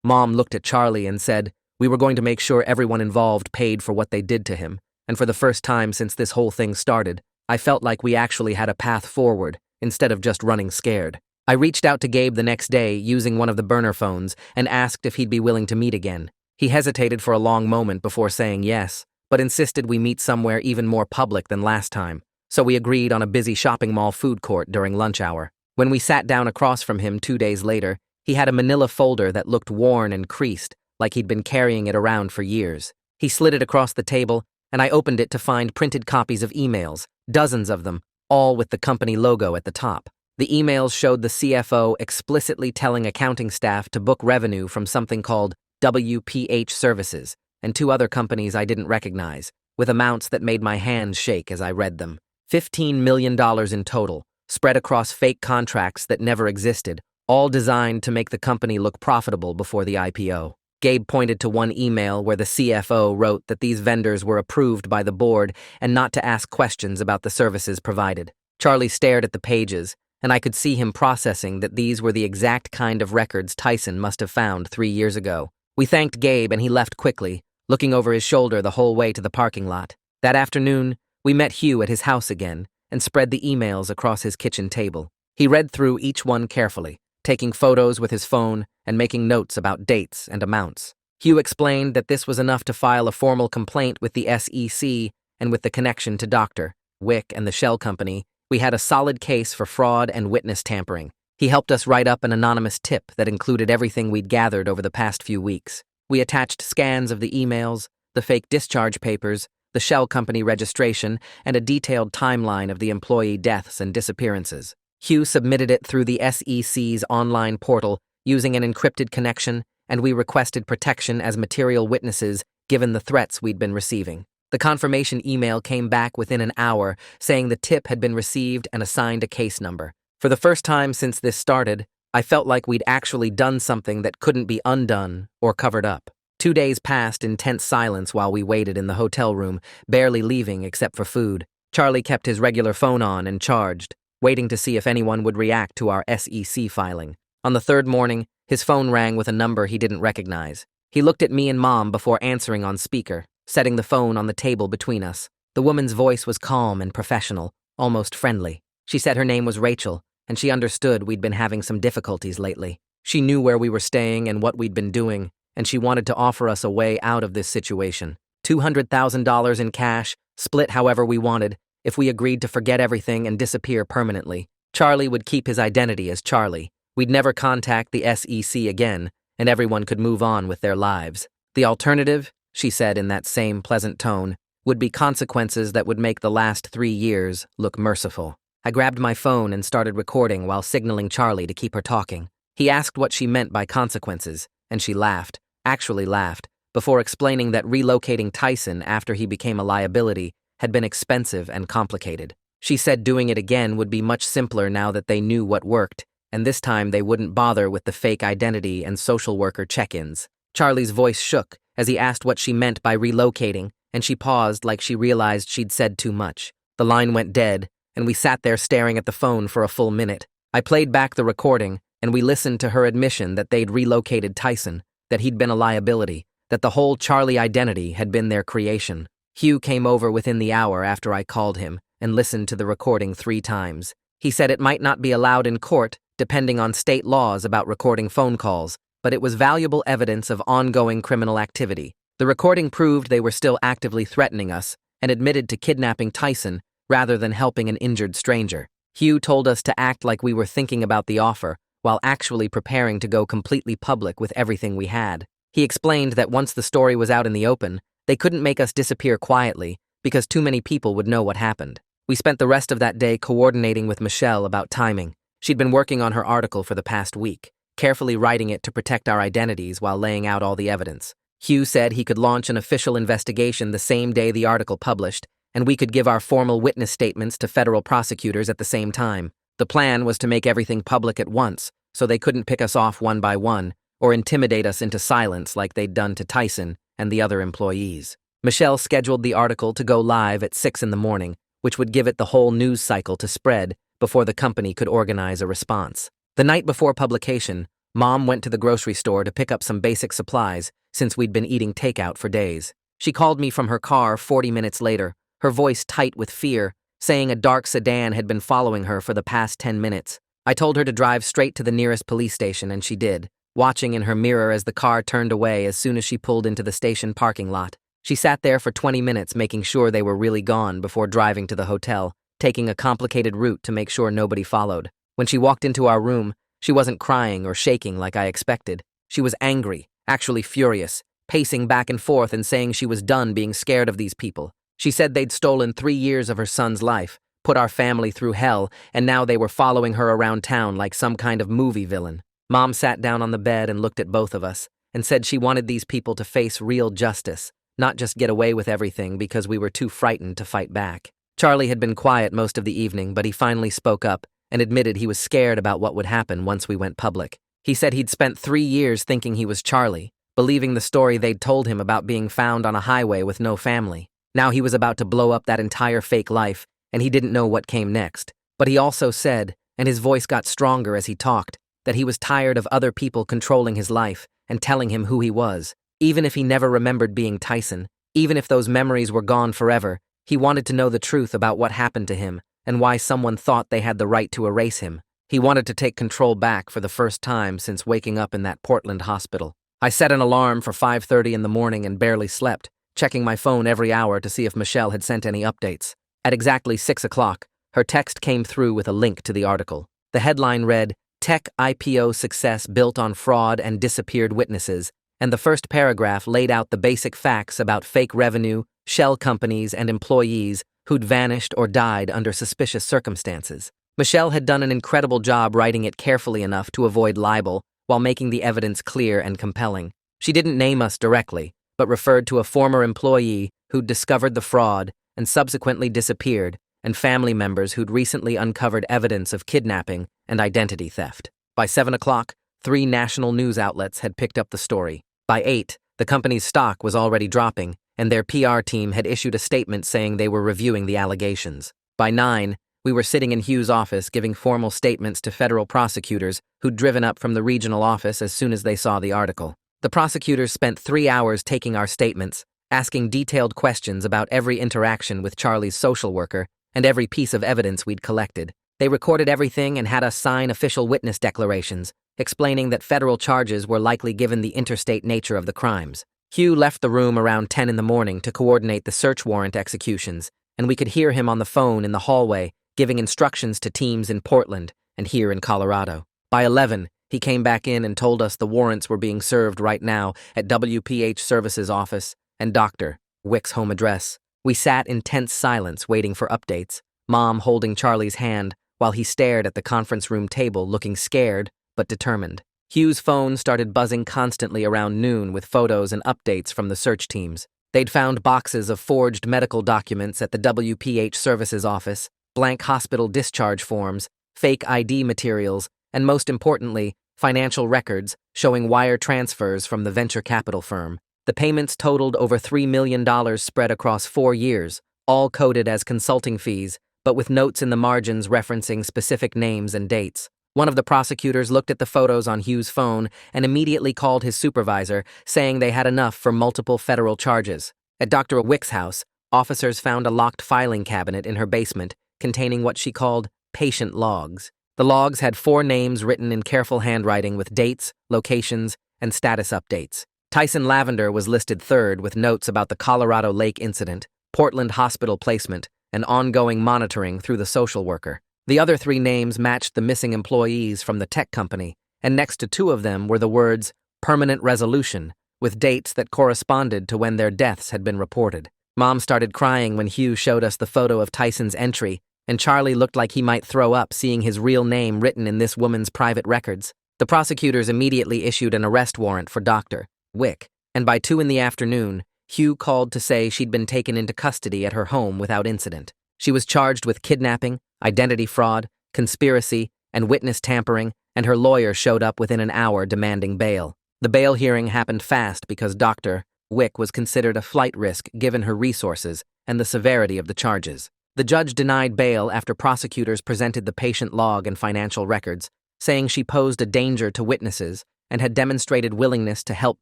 Mom looked at Charlie and said, We were going to make sure everyone involved paid for what they did to him, and for the first time since this whole thing started, I felt like we actually had a path forward, instead of just running scared. I reached out to Gabe the next day using one of the burner phones and asked if he'd be willing to meet again. He hesitated for a long moment before saying yes, but insisted we meet somewhere even more public than last time, so we agreed on a busy shopping mall food court during lunch hour. When we sat down across from him 2 days later, he had a manila folder that looked worn and creased, like he'd been carrying it around for years. He slid it across the table, and I opened it to find printed copies of emails, dozens of them, all with the company logo at the top. The emails showed the CFO explicitly telling accounting staff to book revenue from something called WPH Services and 2 other companies I didn't recognize, with amounts that made my hands shake as I read them. $15 million in total, spread across fake contracts that never existed, all designed to make the company look profitable before the IPO. Gabe pointed to one email where the CFO wrote that these vendors were approved by the board and not to ask questions about the services provided. Charlie stared at the pages, and I could see him processing that these were the exact kind of records Tyson must have found 3 years ago. We thanked Gabe and he left quickly, looking over his shoulder the whole way to the parking lot. That afternoon, we met Hugh at his house again and spread the emails across his kitchen table. He read through each one carefully, taking photos with his phone and making notes about dates and amounts. Hugh explained that this was enough to file a formal complaint with the SEC, and with the connection to Dr. Wick and the shell company, we had a solid case for fraud and witness tampering. He helped us write up an anonymous tip that included everything we'd gathered over the past few weeks. We attached scans of the emails, the fake discharge papers, the shell company registration, and a detailed timeline of the employee deaths and disappearances. Hugh submitted it through the SEC's online portal using an encrypted connection, and we requested protection as material witnesses given the threats we'd been receiving. The confirmation email came back within an hour saying the tip had been received and assigned a case number. For the first time since this started, I felt like we'd actually done something that couldn't be undone or covered up. 2 days passed in tense silence while we waited in the hotel room, barely leaving except for food. Charlie kept his regular phone on and charged, waiting to see if anyone would react to our SEC filing. On the 3rd morning, his phone rang with a number he didn't recognize. He looked at me and Mom before answering on speaker, setting the phone on the table between us. The woman's voice was calm and professional, almost friendly. She said her name was Rachel, and she understood we'd been having some difficulties lately. She knew where we were staying and what we'd been doing, and she wanted to offer us a way out of this situation. $200,000 in cash, split however we wanted, if we agreed to forget everything and disappear permanently. Charlie would keep his identity as Charlie. We'd never contact the SEC again, and everyone could move on with their lives. The alternative, she said in that same pleasant tone, would be consequences that would make the last 3 years look merciful. I grabbed my phone and started recording while signaling Charlie to keep her talking. He asked what she meant by consequences, and she laughed, actually laughed, before explaining that relocating Tyson after he became a liability had been expensive and complicated. She said doing it again would be much simpler now that they knew what worked, and this time they wouldn't bother with the fake identity and social worker check-ins. Charlie's voice shook as he asked what she meant by relocating, and she paused like she realized she'd said too much. The line went dead, and we sat there staring at the phone for a full minute. I played back the recording, and we listened to her admission that they'd relocated Tyson, that he'd been a liability, that the whole Charlie identity had been their creation. Hugh came over within the hour after I called him and listened to the recording 3 times. He said it might not be allowed in court, depending on state laws about recording phone calls, but it was valuable evidence of ongoing criminal activity. The recording proved they were still actively threatening us and admitted to kidnapping Tyson rather than helping an injured stranger. Hugh told us to act like we were thinking about the offer while actually preparing to go completely public with everything we had. He explained that once the story was out in the open, they couldn't make us disappear quietly because too many people would know what happened. We spent the rest of that day coordinating with Michelle about timing. She'd been working on her article for the past week, carefully writing it to protect our identities while laying out all the evidence. Hugh said he could launch an official investigation the same day the article published, and we could give our formal witness statements to federal prosecutors at the same time. The plan was to make everything public at once, so they couldn't pick us off one by one, or intimidate us into silence like they'd done to Tyson and the other employees. Michelle scheduled the article to go live at 6 in the morning, which would give it the whole news cycle to spread before the company could organize a response. The night before publication, Mom went to the grocery store to pick up some basic supplies since we'd been eating takeout for days. She called me from her car 40 minutes later, her voice tight with fear, saying a dark sedan had been following her for the past 10 minutes. I told her to drive straight to the nearest police station, and she did, watching in her mirror as the car turned away as soon as she pulled into the station parking lot. She sat there for 20 minutes making sure they were really gone before driving to the hotel, taking a complicated route to make sure nobody followed. When she walked into our room, she wasn't crying or shaking like I expected. She was angry, actually furious, pacing back and forth and saying she was done being scared of these people. She said they'd stolen 3 years of her son's life, put our family through hell, and now they were following her around town like some kind of movie villain. Mom sat down on the bed and looked at both of us and said she wanted these people to face real justice, not just get away with everything because we were too frightened to fight back. Charlie had been quiet most of the evening, but he finally spoke up and admitted he was scared about what would happen once we went public. He said he'd spent 3 years thinking he was Charlie, believing the story they'd told him about being found on a highway with no family. Now he was about to blow up that entire fake life, and he didn't know what came next. But he also said, and his voice got stronger as he talked, that he was tired of other people controlling his life and telling him who he was. Even if he never remembered being Tyson, even if those memories were gone forever, he wanted to know the truth about what happened to him and why someone thought they had the right to erase him. He wanted to take control back for the first time since waking up in that Portland hospital. I set an alarm for 5:30 in the morning and barely slept, checking my phone every hour to see if Michelle had sent any updates. At exactly 6 o'clock, her text came through with a link to the article. The headline read, "Tech IPO Success Built on Fraud and Disappeared Witnesses," and the first paragraph laid out the basic facts about fake revenue, shell companies, and employees who'd vanished or died under suspicious circumstances. Michelle had done an incredible job writing it carefully enough to avoid libel while making the evidence clear and compelling. She didn't name us directly, but referred to a former employee who'd discovered the fraud and subsequently disappeared, and family members who'd recently uncovered evidence of kidnapping and identity theft. By 7 o'clock, 3 national news outlets had picked up the story. By 8, the company's stock was already dropping, and their PR team had issued a statement saying they were reviewing the allegations. By 9, we were sitting in Hugh's office giving formal statements to federal prosecutors who'd driven up from the regional office as soon as they saw the article. The prosecutors spent 3 hours taking our statements, asking detailed questions about every interaction with Charlie's social worker and every piece of evidence we'd collected. They recorded everything and had us sign official witness declarations, explaining that federal charges were likely given the interstate nature of the crimes. Hugh left the room around 10 in the morning to coordinate the search warrant executions, and we could hear him on the phone in the hallway, giving instructions to teams in Portland and here in Colorado. By 11, he came back in and told us the warrants were being served right now at WPH Services office and Dr. Wick's home address. We sat in tense silence waiting for updates, Mom holding Charlie's hand while he stared at the conference room table looking scared but determined. Hugh's phone started buzzing constantly around noon with photos and updates from the search teams. They'd found boxes of forged medical documents at the WPH Services office, blank hospital discharge forms, fake ID materials, and most importantly, financial records showing wire transfers from the venture capital firm. The payments totaled over $3 million spread across 4 years, all coded as consulting fees, but with notes in the margins referencing specific names and dates. One of the prosecutors looked at the photos on Hugh's phone and immediately called his supervisor, saying they had enough for multiple federal charges. At Dr. Wick's house, officers found a locked filing cabinet in her basement containing what she called patient logs. The logs had 4 names written in careful handwriting with dates, locations, and status updates. Tyson Lavender was listed 3rd with notes about the Colorado Lake incident, Portland hospital placement, and ongoing monitoring through the social worker. The other 3 names matched the missing employees from the tech company, and next to 2 of them were the words permanent resolution, with dates that corresponded to when their deaths had been reported. Mom started crying when Hugh showed us the photo of Tyson's entry, and Charlie looked like he might throw up seeing his real name written in this woman's private records. The prosecutors immediately issued an arrest warrant for Dr. Wick, and by 2 in the afternoon, Hugh called to say she'd been taken into custody at her home without incident. She was charged with kidnapping, identity fraud, conspiracy, and witness tampering, and her lawyer showed up within an hour demanding bail. The bail hearing happened fast because Dr. Wick was considered a flight risk given her resources and the severity of the charges. The judge denied bail after prosecutors presented the patient log and financial records, saying she posed a danger to witnesses and had demonstrated willingness to help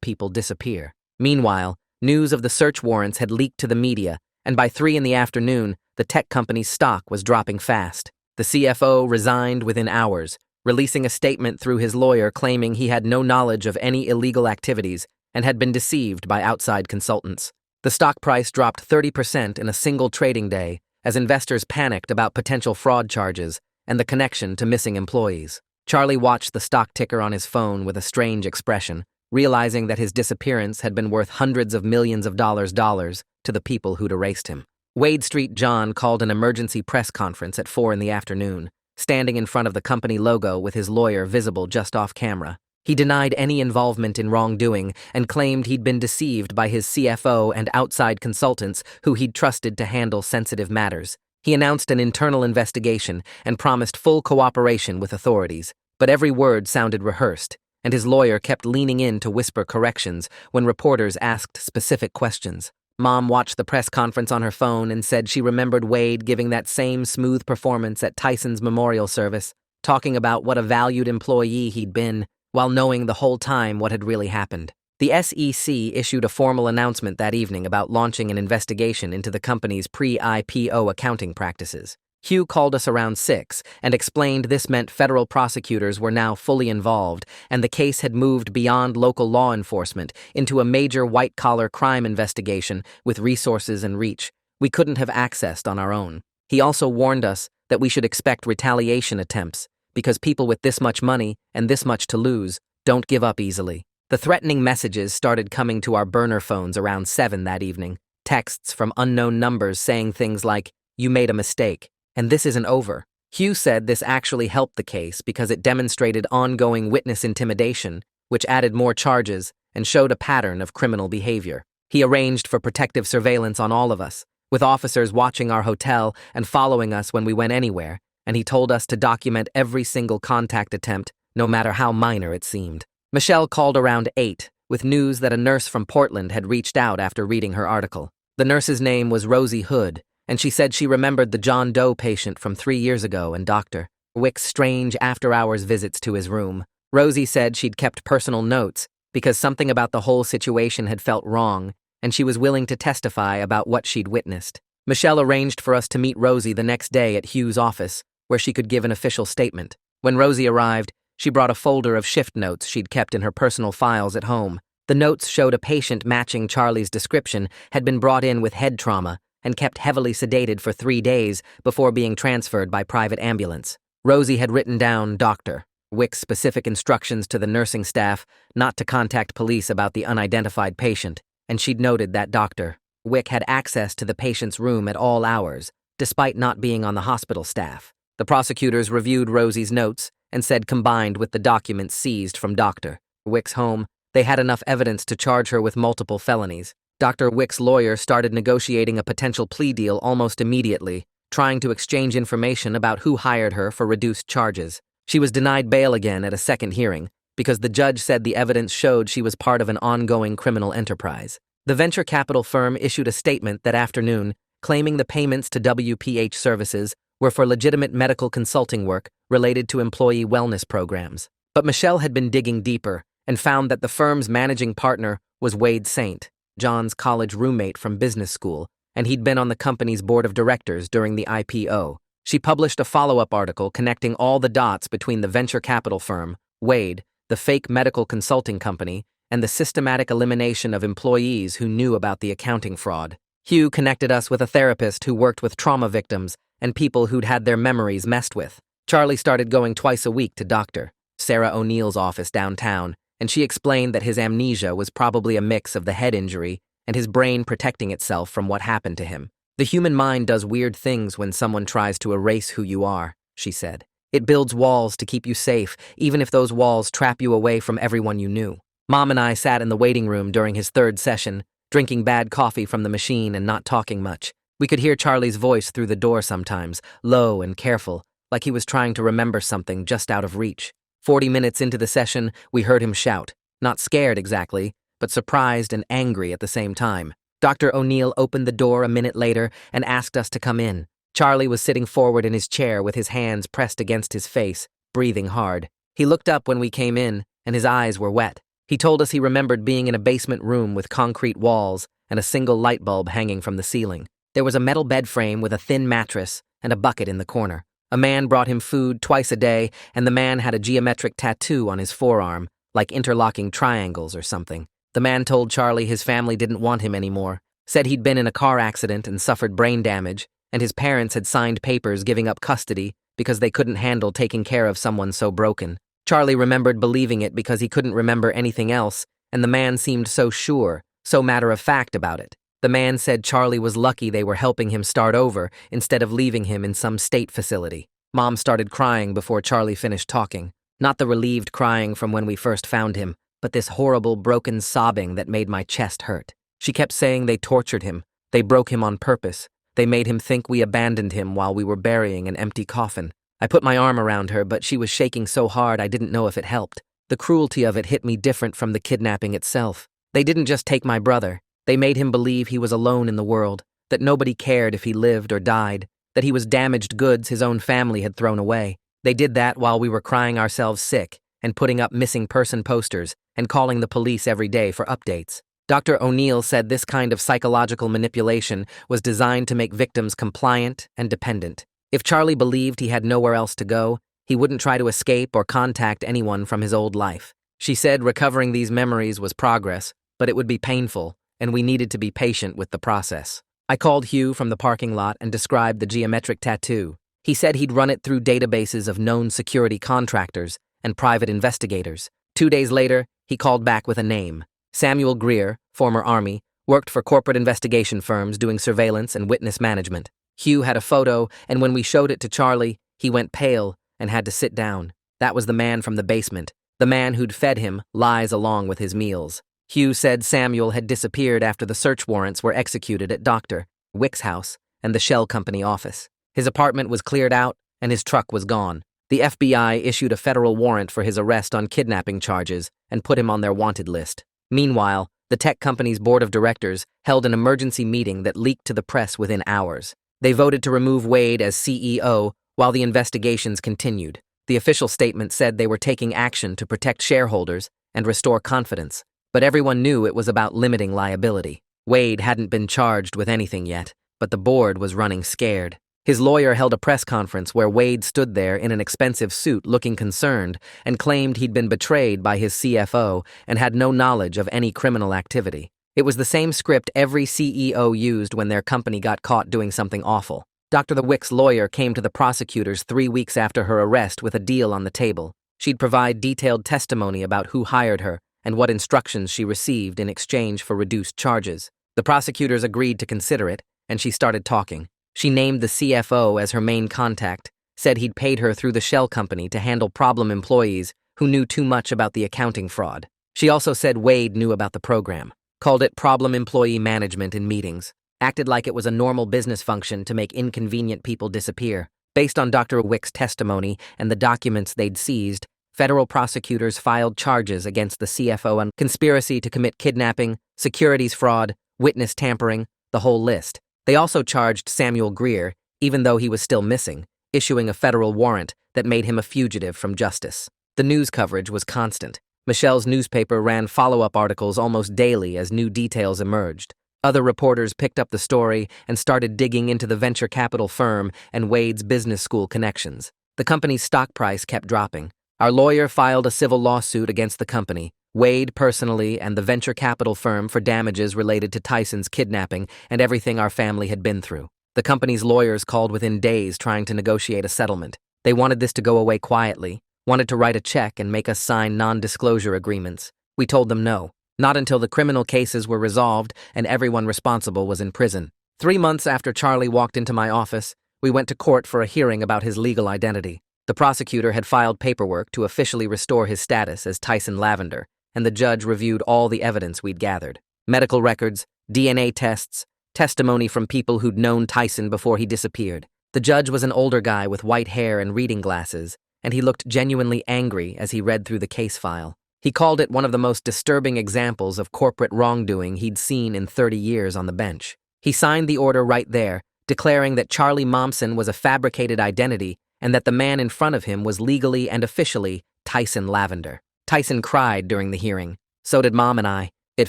people disappear. Meanwhile, news of the search warrants had leaked to the media, and by 3 in the afternoon, the tech company's stock was dropping fast. The CFO resigned within hours, releasing a statement through his lawyer claiming he had no knowledge of any illegal activities and had been deceived by outside consultants. The stock price dropped 30% in a single trading day as investors panicked about potential fraud charges and the connection to missing employees. Charlie watched the stock ticker on his phone with a strange expression, realizing that his disappearance had been worth hundreds of millions of dollars to the people who'd erased him. Wade Street John called an emergency press conference at 4 in the afternoon, standing in front of the company logo with his lawyer visible just off camera. He denied any involvement in wrongdoing and claimed he'd been deceived by his CFO and outside consultants who he'd trusted to handle sensitive matters. He announced an internal investigation and promised full cooperation with authorities, but every word sounded rehearsed, and his lawyer kept leaning in to whisper corrections when reporters asked specific questions. Mom watched the press conference on her phone and said she remembered Wade giving that same smooth performance at Tyson's memorial service, talking about what a valued employee he'd been, while knowing the whole time what had really happened. The SEC issued a formal announcement that evening about launching an investigation into the company's pre-IPO accounting practices. Hugh called us around 6 and explained this meant federal prosecutors were now fully involved and the case had moved beyond local law enforcement into a major white-collar crime investigation with resources and reach we couldn't have accessed on our own. He also warned us that we should expect retaliation attempts because people with this much money and this much to lose don't give up easily. The threatening messages started coming to our burner phones around 7 that evening, texts from unknown numbers saying things like, "You made a mistake, and this isn't over." Hugh said this actually helped the case because it demonstrated ongoing witness intimidation, which added more charges and showed a pattern of criminal behavior. He arranged for protective surveillance on all of us, with officers watching our hotel and following us when we went anywhere, and he told us to document every single contact attempt, no matter how minor it seemed. Michelle called around 8 with news that a nurse from Portland had reached out after reading her article. The nurse's name was Rosie Hood, and she said she remembered the John Doe patient from 3 years ago and Dr. Wick's strange after-hours visits to his room. Rosie said she'd kept personal notes because something about the whole situation had felt wrong, and she was willing to testify about what she'd witnessed. Michelle arranged for us to meet Rosie the next day at Hugh's office, where she could give an official statement. When Rosie arrived, she brought a folder of shift notes she'd kept in her personal files at home. The notes showed a patient matching Charlie's description had been brought in with head trauma and kept heavily sedated for 3 days before being transferred by private ambulance. Rosie had written down Dr. Wick's specific instructions to the nursing staff not to contact police about the unidentified patient, and she'd noted that Dr. Wick had access to the patient's room at all hours, despite not being on the hospital staff. The prosecutors reviewed Rosie's notes and said combined with the documents seized from Dr. Wick's home, they had enough evidence to charge her with multiple felonies. Dr. Wick's lawyer started negotiating a potential plea deal almost immediately, trying to exchange information about who hired her for reduced charges. She was denied bail again at a second hearing because the judge said the evidence showed she was part of an ongoing criminal enterprise. The venture capital firm issued a statement that afternoon claiming the payments to WPH Services were for legitimate medical consulting work related to employee wellness programs. But Michelle had been digging deeper and found that the firm's managing partner was Wade Saint, John's college roommate from business school, and he'd been on the company's board of directors during the IPO. She published a follow-up article connecting all the dots between the venture capital firm, Wade, the fake medical consulting company, and the systematic elimination of employees who knew about the accounting fraud. Hugh connected us with a therapist who worked with trauma victims and people who'd had their memories messed with. Charlie started going twice a week to Dr. Sarah O'Neill's office downtown, and she explained that his amnesia was probably a mix of the head injury and his brain protecting itself from what happened to him. The human mind does weird things when someone tries to erase who you are, she said. It builds walls to keep you safe, even if those walls trap you away from everyone you knew. Mom and I sat in the waiting room during his 3rd session, drinking bad coffee from the machine and not talking much. We could hear Charlie's voice through the door sometimes, low and careful, like he was trying to remember something just out of reach. 40 minutes into the session, we heard him shout, not scared exactly, but surprised and angry at the same time. Dr. O'Neill opened the door a minute later and asked us to come in. Charlie was sitting forward in his chair with his hands pressed against his face, breathing hard. He looked up when we came in, and his eyes were wet. He told us he remembered being in a basement room with concrete walls and a single light bulb hanging from the ceiling. There was a metal bed frame with a thin mattress and a bucket in the corner. A man brought him food twice a day, and the man had a geometric tattoo on his forearm, like interlocking triangles or something. The man told Charlie his family didn't want him anymore, said he'd been in a car accident and suffered brain damage, and his parents had signed papers giving up custody because they couldn't handle taking care of someone so broken. Charlie remembered believing it because he couldn't remember anything else, and the man seemed so sure, so matter-of-fact about it. The man said Charlie was lucky they were helping him start over instead of leaving him in some state facility. Mom started crying before Charlie finished talking. Not the relieved crying from when we first found him, but this horrible, broken sobbing that made my chest hurt. She kept saying they tortured him. They broke him on purpose. They made him think we abandoned him while we were burying an empty coffin. I put my arm around her, but she was shaking so hard I didn't know if it helped. The cruelty of it hit me different from the kidnapping itself. They didn't just take my brother. They made him believe he was alone in the world, that nobody cared if he lived or died, that he was damaged goods his own family had thrown away. They did that while we were crying ourselves sick and putting up missing person posters and calling the police every day for updates. Dr. O'Neill said this kind of psychological manipulation was designed to make victims compliant and dependent. If Charlie believed he had nowhere else to go, he wouldn't try to escape or contact anyone from his old life. She said recovering these memories was progress, but it would be painful, and we needed to be patient with the process. I called Hugh from the parking lot and described the geometric tattoo. He said he'd run it through databases of known security contractors and private investigators. 2 days later, he called back with a name. Samuel Greer, former Army, worked for corporate investigation firms doing surveillance and witness management. Hugh had a photo, and when we showed it to Charlie, he went pale and had to sit down. That was the man from the basement, the man who'd fed him lies along with his meals. Hugh said Samuel had disappeared after the search warrants were executed at Dr. Wick's house and the Shell Company office. His apartment was cleared out, and his truck was gone. The FBI issued a federal warrant for his arrest on kidnapping charges and put him on their wanted list. Meanwhile, the tech company's board of directors held an emergency meeting that leaked to the press within hours. They voted to remove Wade as CEO while the investigations continued. The official statement said they were taking action to protect shareholders and restore confidence. But everyone knew it was about limiting liability. Wade hadn't been charged with anything yet, but the board was running scared. His lawyer held a press conference where Wade stood there in an expensive suit looking concerned and claimed he'd been betrayed by his CFO and had no knowledge of any criminal activity. It was the same script every CEO used when their company got caught doing something awful. Dr. Wick's lawyer came to the prosecutors 3 weeks after her arrest with a deal on the table. She'd provide detailed testimony about who hired her and what instructions she received in exchange for reduced charges. The prosecutors agreed to consider it, and she started talking. She named the CFO as her main contact, said he'd paid her through the Shell Company to handle problem employees who knew too much about the accounting fraud. She also said Wade knew about the program, called it problem employee management in meetings, acted like it was a normal business function to make inconvenient people disappear. Based on Dr. Wick's testimony and the documents they'd seized, federal prosecutors filed charges against the CFO on conspiracy to commit kidnapping, securities fraud, witness tampering, the whole list. They also charged Samuel Greer, even though he was still missing, issuing a federal warrant that made him a fugitive from justice. The news coverage was constant. Michelle's newspaper ran follow-up articles almost daily as new details emerged. Other reporters picked up the story and started digging into the venture capital firm and Wade's business school connections. The company's stock price kept dropping. Our lawyer filed a civil lawsuit against the company, Wade personally, and the venture capital firm for damages related to Tyson's kidnapping and everything our family had been through. The company's lawyers called within days trying to negotiate a settlement. They wanted this to go away quietly, wanted to write a check and make us sign non-disclosure agreements. We told them no, not until the criminal cases were resolved and everyone responsible was in prison. 3 months after Charlie walked into my office, we went to court for a hearing about his legal identity. The prosecutor had filed paperwork to officially restore his status as Tyson Lavender, and the judge reviewed all the evidence we'd gathered. Medical records, DNA tests, testimony from people who'd known Tyson before he disappeared. The judge was an older guy with white hair and reading glasses, and he looked genuinely angry as he read through the case file. He called it one of the most disturbing examples of corporate wrongdoing he'd seen in 30 years on the bench. He signed the order right there, declaring that Charlie Momsen was a fabricated identity and that the man in front of him was legally and officially Tyson Lavender. Tyson cried during the hearing. So did Mom and I. It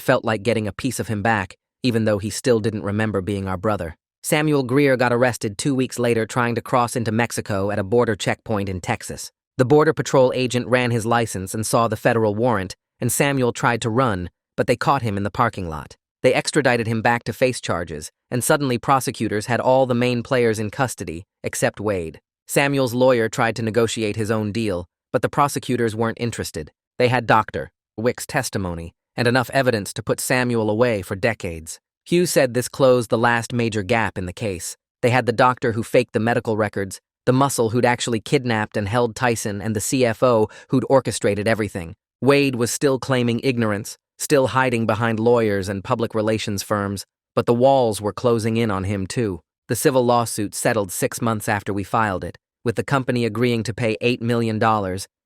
felt like getting a piece of him back, even though he still didn't remember being our brother. Samuel Greer got arrested 2 weeks later trying to cross into Mexico at a border checkpoint in Texas. The Border Patrol agent ran his license and saw the federal warrant, and Samuel tried to run, but they caught him in the parking lot. They extradited him back to face charges, and suddenly prosecutors had all the main players in custody, except Wade. Samuel's lawyer tried to negotiate his own deal, but the prosecutors weren't interested. They had Dr. Wick's testimony, and enough evidence to put Samuel away for decades. Hugh said this closed the last major gap in the case. They had the doctor who faked the medical records, the muscle who'd actually kidnapped and held Tyson, and the CFO who'd orchestrated everything. Wade was still claiming ignorance, still hiding behind lawyers and public relations firms, but the walls were closing in on him too. The civil lawsuit settled 6 months after we filed it, with the company agreeing to pay $8 million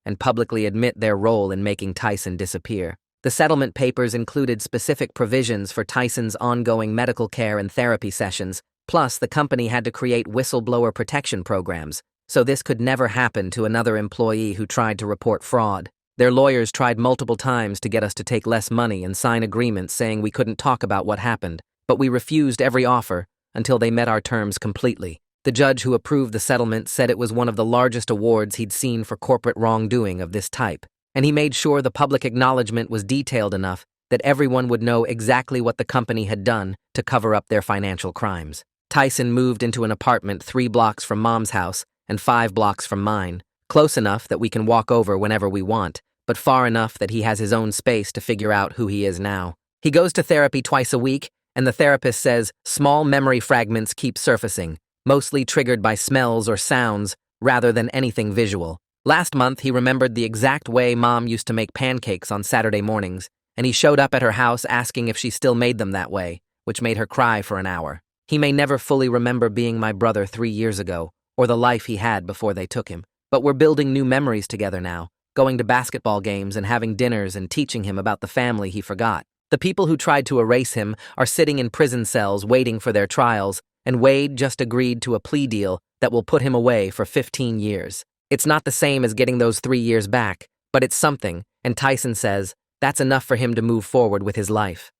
and publicly admit their role in making Tyson disappear. The settlement papers included specific provisions for Tyson's ongoing medical care and therapy sessions, plus the company had to create whistleblower protection programs, so this could never happen to another employee who tried to report fraud. Their lawyers tried multiple times to get us to take less money and sign agreements saying we couldn't talk about what happened, but we refused every offer until they met our terms completely. The judge who approved the settlement said it was one of the largest awards he'd seen for corporate wrongdoing of this type, and he made sure the public acknowledgement was detailed enough that everyone would know exactly what the company had done to cover up their financial crimes. Tyson moved into an apartment 3 blocks from Mom's house and 5 blocks from mine, close enough that we can walk over whenever we want, but far enough that he has his own space to figure out who he is now. He goes to therapy twice a week, and the therapist says small memory fragments keep surfacing, mostly triggered by smells or sounds rather than anything visual. Last month, he remembered the exact way Mom used to make pancakes on Saturday mornings, and he showed up at her house asking if she still made them that way, which made her cry for an hour. He may never fully remember being my brother 3 years ago, or the life he had before they took him, but we're building new memories together now, going to basketball games and having dinners and teaching him about the family he forgot. The people who tried to erase him are sitting in prison cells waiting for their trials, and Wade just agreed to a plea deal that will put him away for 15 years. It's not the same as getting those 3 years back, but it's something, and Tyson says that's enough for him to move forward with his life.